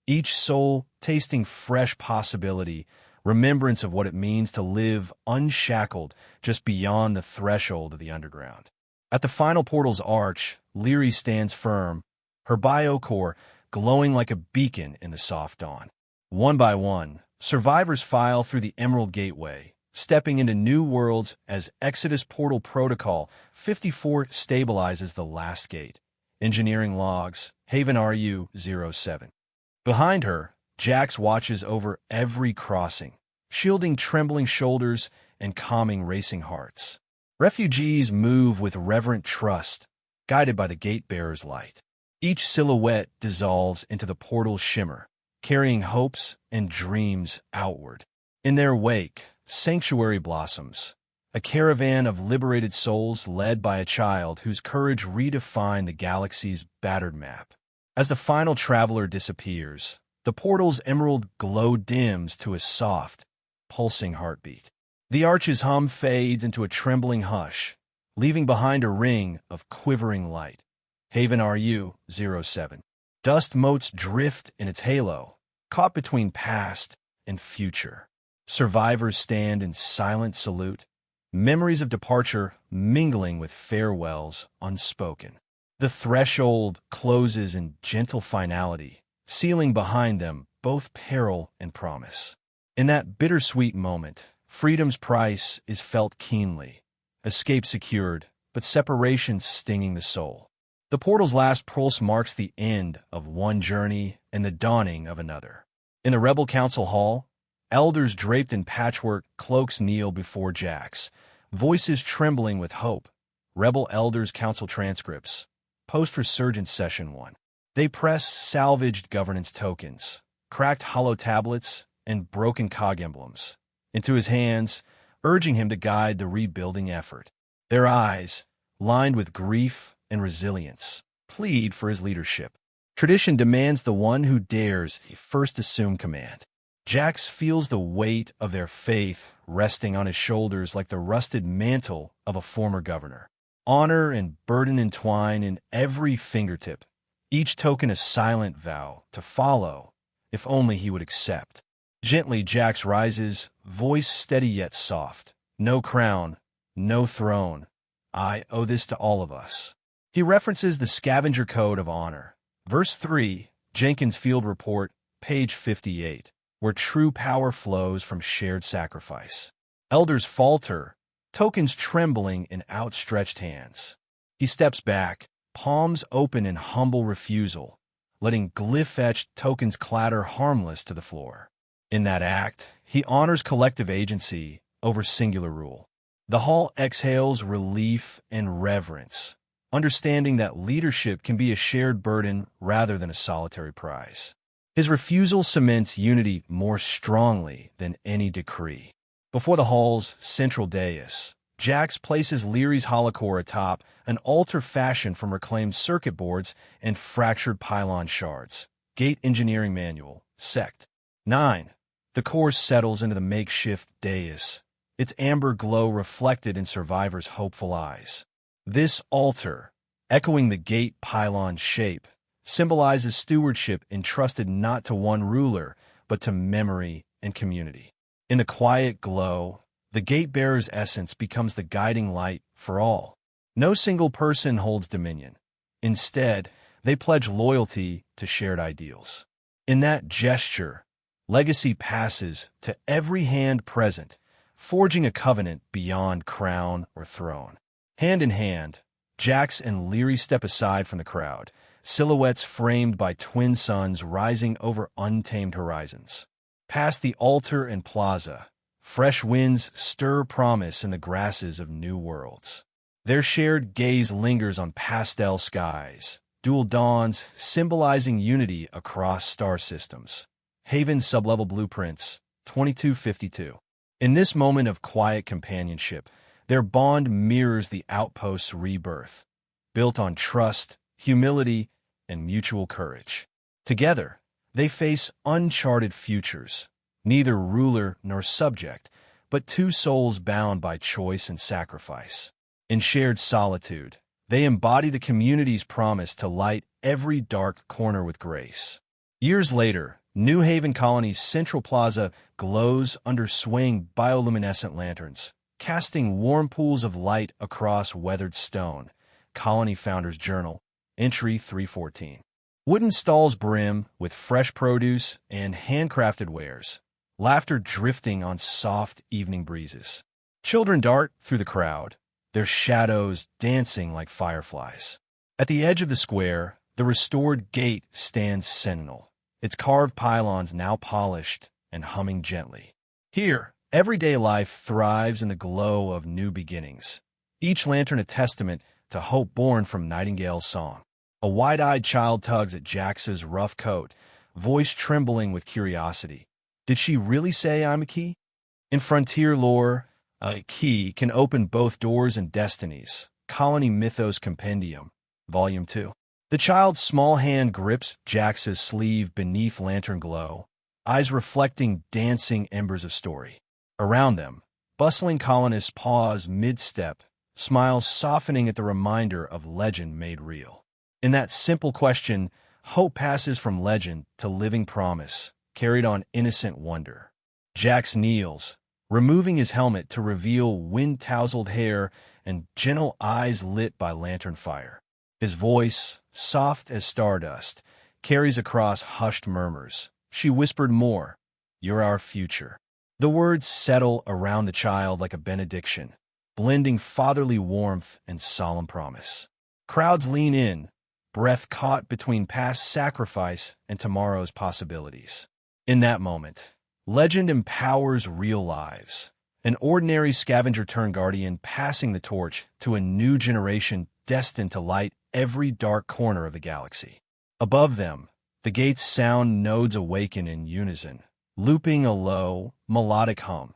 each soul tasting fresh possibility, remembrance of what it means to live unshackled just beyond the threshold of the underground. At the final portal's arch, Leary stands firm, her biocore glowing like a beacon in the soft dawn. One by one, survivors file through the Emerald Gateway, stepping into new worlds as Exodus Portal Protocol 54 stabilizes the last gate. Engineering logs, Haven RU-07. Behind her, Jax watches over every crossing, shielding trembling shoulders and calming racing hearts. Refugees move with reverent trust, guided by the gate-bearer's light. Each silhouette dissolves into the portal's shimmer, carrying hopes and dreams outward. In their wake, sanctuary blossoms, a caravan of liberated souls led by a child whose courage redefined the galaxy's battered map. As the final traveler disappears, the portal's emerald glow dims to a soft, pulsing heartbeat. The arch's hum fades into a trembling hush, leaving behind a ring of quivering light. Haven RU-07. Dust motes drift in its halo, caught between past and future. Survivors stand in silent salute, memories of departure mingling with farewells unspoken. The threshold closes in gentle finality, sealing behind them both peril and promise. In that bittersweet moment, freedom's price is felt keenly, escape secured, but separation stinging the soul. The portal's last pulse marks the end of one journey and the dawning of another. In the Rebel Council Hall, elders draped in patchwork cloaks kneel before Jax, voices trembling with hope. Rebel Elders Council transcripts, post-resurgence Session 1. They press salvaged governance tokens, cracked hollow tablets, and broken cog emblems into his hands, urging him to guide the rebuilding effort. Their eyes, lined with grief and resilience, plead for his leadership. Tradition demands the one who dares first assume command. Jax feels the weight of their faith resting on his shoulders like the rusted mantle of a former governor. Honor and burden entwine in every fingertip, each token a silent vow to follow, if only he would accept. Gently Jax rises, voice steady yet soft. No crown, no throne. I owe this to all of us. He references the Scavenger Code of Honor. Verse 3, Jenkins Field Report, page 58, where true power flows from shared sacrifice. Elders falter, tokens trembling in outstretched hands. He steps back, palms open in humble refusal, letting glyph-etched tokens clatter harmless to the floor. In that act, he honors collective agency over singular rule. The hall exhales relief and reverence, understanding that leadership can be a shared burden rather than a solitary prize. His refusal cements unity more strongly than any decree. Before the hall's central dais, Jax places Leary's holocore atop an altar fashioned from reclaimed circuit boards and fractured pylon shards. Gate Engineering Manual, Sect. 9. The core settles into the makeshift dais, its amber glow reflected in survivors' hopeful eyes. This altar, echoing the gate pylon shape, symbolizes stewardship entrusted not to one ruler, but to memory and community. In the quiet glow, the gate-bearer's essence becomes the guiding light for all. No single person holds dominion. Instead, they pledge loyalty to shared ideals. In that gesture, legacy passes to every hand present, forging a covenant beyond crown or throne. Hand in hand, Jax and Leary step aside from the crowd, silhouettes framed by twin suns rising over untamed horizons. Past the altar and plaza, fresh winds stir promise in the grasses of new worlds. Their shared gaze lingers on pastel skies, dual dawns symbolizing unity across star systems. Haven Sublevel Blueprints, 2252. In this moment of quiet companionship, their bond mirrors the outpost's rebirth, built on trust, humility, and mutual courage. Together, they face uncharted futures, neither ruler nor subject, but two souls bound by choice and sacrifice. In shared solitude, they embody the community's promise to light every dark corner with grace. Years later, New Haven Colony's Central Plaza glows under swaying bioluminescent lanterns, casting warm pools of light across weathered stone. Colony Founders Journal, Entry 314. Wooden stalls brim with fresh produce and handcrafted wares, laughter drifting on soft evening breezes. Children dart through the crowd, their shadows dancing like fireflies. At the edge of the square, the restored gate stands sentinel, its carved pylons now polished and humming gently. Here, everyday life thrives in the glow of new beginnings, each lantern a testament to hope born from Nightingale's song. A wide-eyed child tugs at Jax's rough coat, voice trembling with curiosity. Did she really say I'm a key? In frontier lore, a key can open both doors and destinies. Colony Mythos Compendium, Volume 2. The child's small hand grips Jax's sleeve beneath lantern glow, eyes reflecting dancing embers of story. Around them, bustling colonists pause mid-step, smiles softening at the reminder of legend made real. In that simple question, hope passes from legend to living promise, carried on innocent wonder. Jax kneels, removing his helmet to reveal wind-tousled hair and gentle eyes lit by lantern fire. His voice, soft as stardust, carries across hushed murmurs. She whispered more, "You're our future." The words settle around the child like a benediction, blending fatherly warmth and solemn promise. Crowds lean in, breath caught between past sacrifice and tomorrow's possibilities. In that moment, legend empowers real lives, an ordinary scavenger-turned-guardian passing the torch to a new generation destined to light every dark corner of the galaxy. Above them, the gate's sound nodes awaken in unison, looping a low, melodic hum.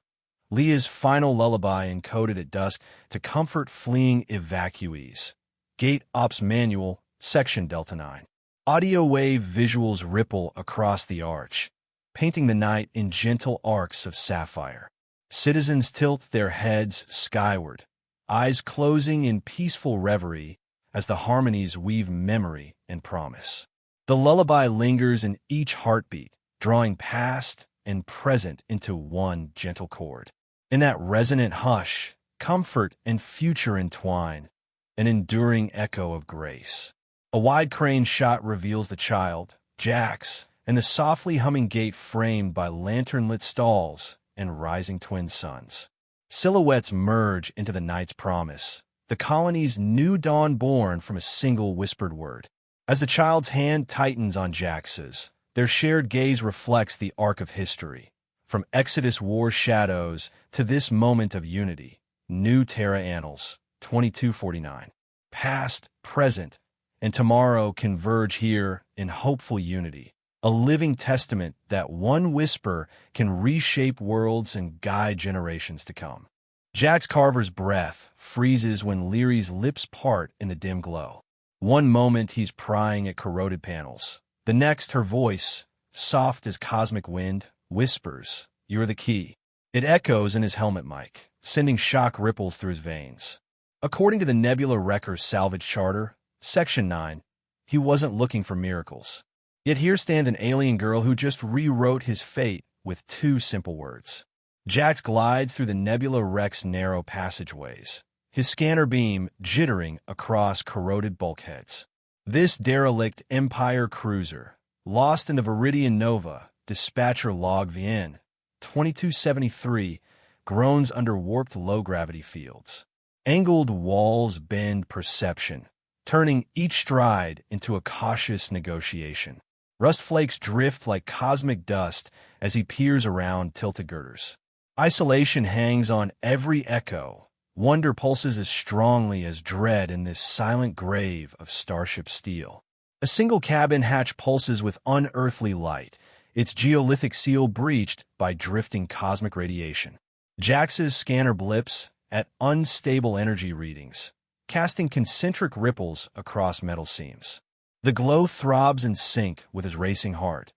Leah's final lullaby encoded at dusk to comfort fleeing evacuees. Gate Ops Manual, Section Delta 9. Audio wave visuals ripple across the arch, painting the night in gentle arcs of sapphire. Citizens tilt their heads skyward, eyes closing in peaceful reverie as the harmonies weave memory and promise. The lullaby lingers in each heartbeat, drawing past and present into one gentle chord. In that resonant hush, comfort and future entwine, an enduring echo of grace. A wide crane shot reveals the child, Jax, and the softly humming gate framed by lantern-lit stalls and rising twin suns. Silhouettes merge into the night's promise, the colony's new dawn born from a single whispered word. As the child's hand tightens on Jax's, their shared gaze reflects the arc of history, from Exodus war shadows to this moment of unity. New Terra Annals, 2249. Past, present, and tomorrow converge here in hopeful unity, a living testament that one whisper can reshape worlds and guide generations to come. Jax Carver's breath freezes when Leary's lips part in the dim glow. One moment he's prying at corroded panels. The next, her voice, soft as cosmic wind, whispers, "You're the key." It echoes in his helmet mic, sending shock ripples through his veins. According to the Nebula Wrecker's salvage charter, Section 9, he wasn't looking for miracles. Yet here stands an alien girl who just rewrote his fate with two simple words. Jax glides through the Nebula Wreck's narrow passageways, his scanner beam jittering across corroded bulkheads. This derelict Empire cruiser, lost in the Viridian Nova, dispatcher log VN 2273, groans under warped low-gravity fields. Angled walls bend perception, turning each stride into a cautious negotiation. Rust flakes drift like cosmic dust as he peers around tilted girders. Isolation hangs on every echo. Wonder pulses as strongly as dread in this silent grave of starship steel. A single cabin hatch pulses with unearthly light, its geolithic seal breached by drifting cosmic radiation. Jax's scanner blips at unstable energy readings, casting concentric ripples across metal seams. The glow throbs in sync with his racing heart,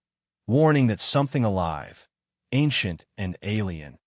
warning that something alive, ancient and alien,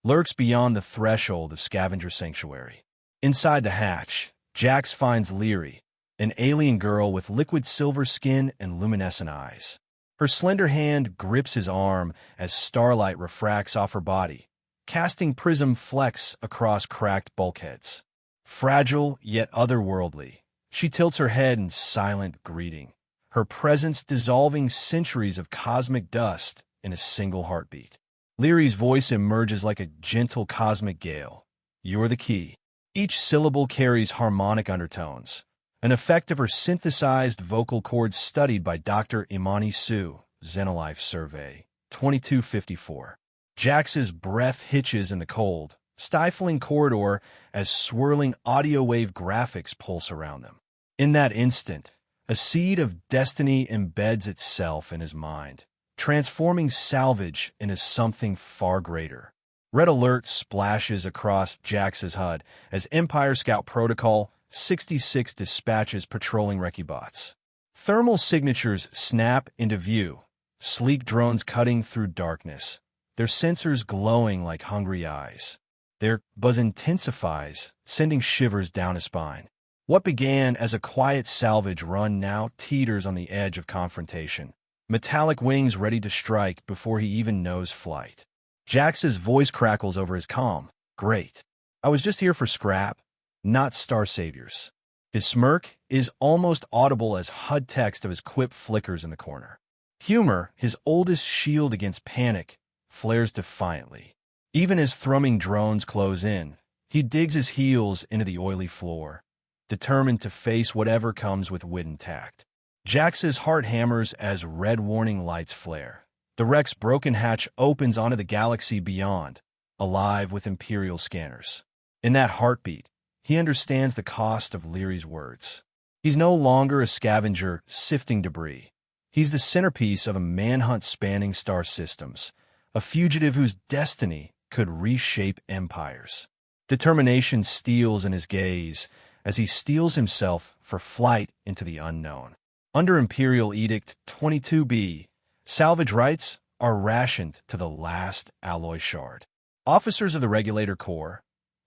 lurks beyond the threshold of Scavenger Sanctuary. Inside the hatch, Jax finds Leary, an alien girl with liquid silver skin and luminescent eyes. Her slender hand grips his arm as starlight refracts off her body, casting prism flecks across cracked bulkheads. Fragile yet otherworldly, she tilts her head in silent greeting, her presence dissolving centuries of cosmic dust in a single heartbeat. Leary's voice emerges like a gentle cosmic gale. "You're the key." Each syllable carries harmonic undertones, an effect of her synthesized vocal cords studied by Dr. Imani Su, Xenolife Survey, 2254. Jax's breath hitches in the cold, stifling corridor as swirling audio wave graphics pulse around them. In that instant, a seed of destiny embeds itself in his mind, transforming salvage into something far greater. Red alert splashes across Jax's HUD as Empire Scout Protocol 66 dispatches patrolling Rekibots. Thermal signatures snap into view, sleek drones cutting through darkness, their sensors glowing like hungry eyes. Their buzz intensifies, sending shivers down his spine. What began as a quiet salvage run now teeters on the edge of confrontation, metallic wings ready to strike before he even knows flight. Jax's voice crackles over his comm. "Great. I was just here for scrap, not star saviors." His smirk is almost audible as HUD text of his quip flickers in the corner. Humor, his oldest shield against panic, flares defiantly. Even as thrumming drones close in, he digs his heels into the oily floor, determined to face whatever comes with wit and tact. Jax's heart hammers as red warning lights flare. The wreck's broken hatch opens onto the galaxy beyond, alive with Imperial scanners. In that heartbeat, he understands the cost of Leary's words. He's no longer a scavenger sifting debris. He's the centerpiece of a manhunt spanning star systems, a fugitive whose destiny could reshape empires. Determination steals in his gaze as he steels himself for flight into the unknown. Under Imperial Edict 22B, salvage rights are rationed to the last alloy shard. Officers of the Regulator Corps,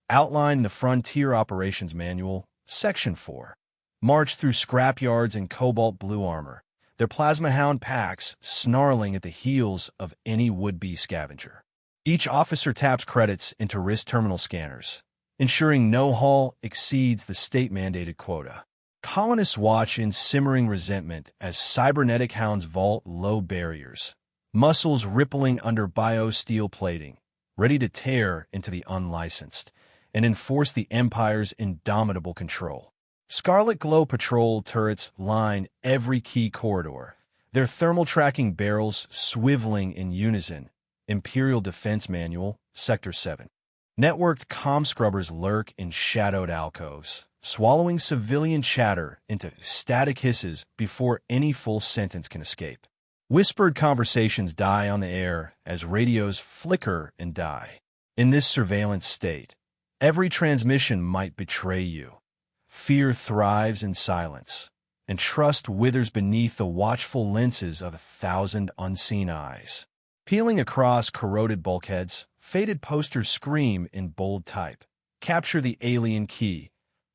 outlined in the Frontier Operations Manual, Section 4, march through scrapyards in cobalt blue armor, their plasma hound packs snarling at the heels of any would-be scavenger. Each officer taps credits into wrist terminal scanners, ensuring no haul exceeds the state-mandated quota. Colonists watch in simmering resentment as cybernetic hounds vault low barriers, muscles rippling under biosteel plating, ready to tear into the unlicensed and enforce the Empire's indomitable control. Scarlet Glow patrol turrets line every key corridor, their thermal tracking barrels swiveling in unison. Imperial Defense Manual, Sector 7. Networked comm scrubbers lurk in shadowed alcoves, swallowing civilian chatter into static hisses before any full sentence can escape. Whispered conversations die on the air as radios flicker and die. In this surveillance state, every transmission might betray you. Fear thrives in silence, and trust withers beneath the watchful lenses of 1,000 unseen eyes. Peeling across corroded bulkheads, faded posters scream in bold type. Capture the alien key.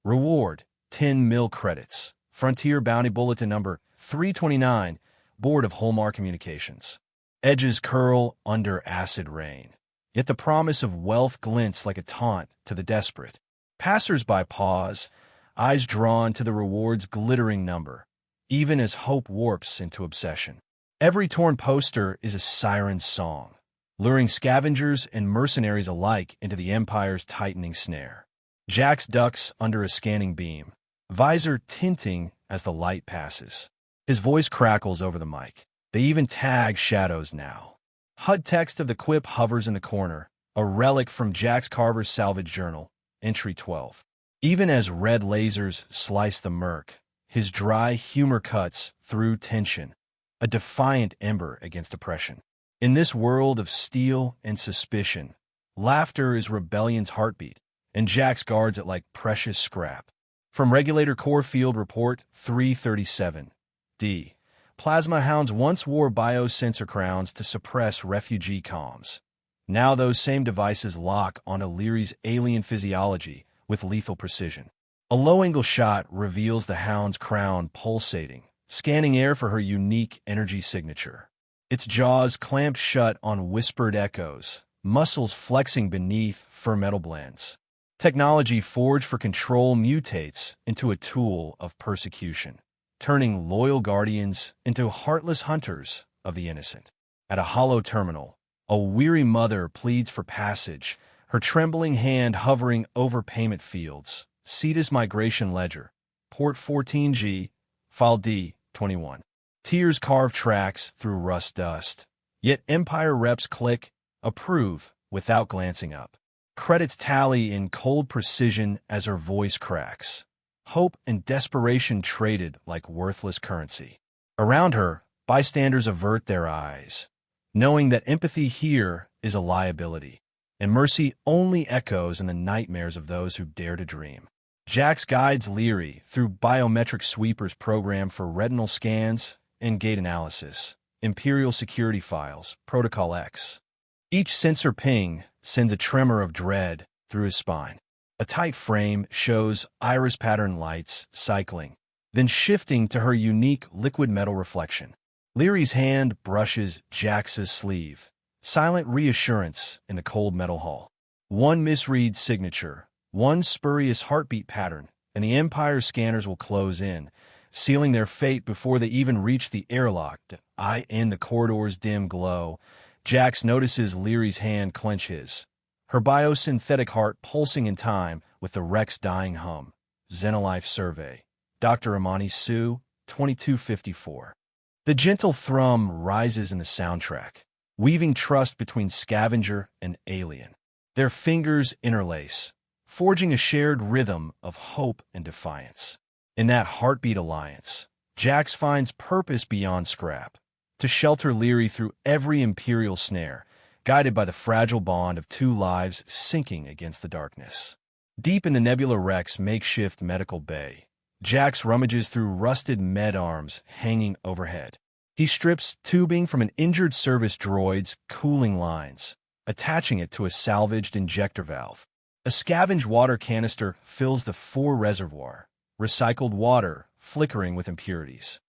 Reward, 10 mil credits. Frontier Bounty Bulletin number 329, Board of Holmar Communications. Edges curl under acid rain. Yet the promise of wealth glints like a taunt to the desperate. Passers-by pause, eyes drawn to the reward's glittering number, even as hope warps into obsession. Every torn poster is a siren's song, luring scavengers and mercenaries alike into the Empire's tightening snare. Jax ducks under a scanning beam, visor tinting as the light passes. His voice crackles over the mic. They even tag shadows now. HUD text of the quip hovers in the corner, a relic from Jax Carver's salvage journal, entry 12. Even as red lasers slice the murk, his dry humor cuts through tension, a defiant ember against oppression. In this world of steel and suspicion, laughter is rebellion's heartbeat, and Jax guards it like precious scrap. From Regulator Core Field Report 337, D. Plasma hounds once wore biosensor crowns to suppress refugee comms. Now those same devices lock onto Leary's alien physiology with lethal precision. A low-angle shot reveals the hound's crown pulsating, scanning air for her unique energy signature. Its jaws clamped shut on whispered echoes, muscles flexing beneath fur metal blends. Technology forged for control mutates into a tool of persecution, turning loyal guardians into heartless hunters of the innocent. At a hollow terminal, a weary mother pleads for passage, her trembling hand hovering over payment fields. Cetus Migration Ledger, Port 14G, File D21. Tears carve tracks through rust dust. Yet Empire reps click, approve, without glancing up. Credits tally in cold precision as her voice cracks. Hope and desperation traded like worthless currency. Around her, bystanders avert their eyes, knowing that empathy here is a liability, and mercy only echoes in the nightmares of those who dare to dream. Jax guides Leary through biometric sweepers programmed for retinal scans and gate analysis, Imperial security files, Protocol X. Each sensor ping sends a tremor of dread through his spine. A tight frame shows iris pattern lights cycling, then shifting to her unique liquid metal reflection. Leary's hand brushes Jax's sleeve, silent reassurance in the cold metal hall. One misread signature, one spurious heartbeat pattern, and the Empire's scanners will close in, sealing their fate before they even reach the airlock. In the corridor's dim glow, Jax notices Leary's hand clench his, her biosynthetic heart pulsing in time with the wreck's dying hum. Xenolife Survey. Dr. Amani Sue, 2254. The gentle thrum rises in the soundtrack, weaving trust between scavenger and alien. Their fingers interlace, forging a shared rhythm of hope and defiance. In that heartbeat alliance, Jax finds purpose beyond scrap, to shelter Leary through every Imperial snare, guided by the fragile bond of two lives sinking against the darkness. Deep in the Nebula Rex makeshift medical bay, Jax rummages through rusted med arms hanging overhead. He strips tubing from an injured service droid's cooling lines, attaching it to a salvaged injector valve. A scavenged water canister fills the 4 reservoir, recycled water flickering with impurities.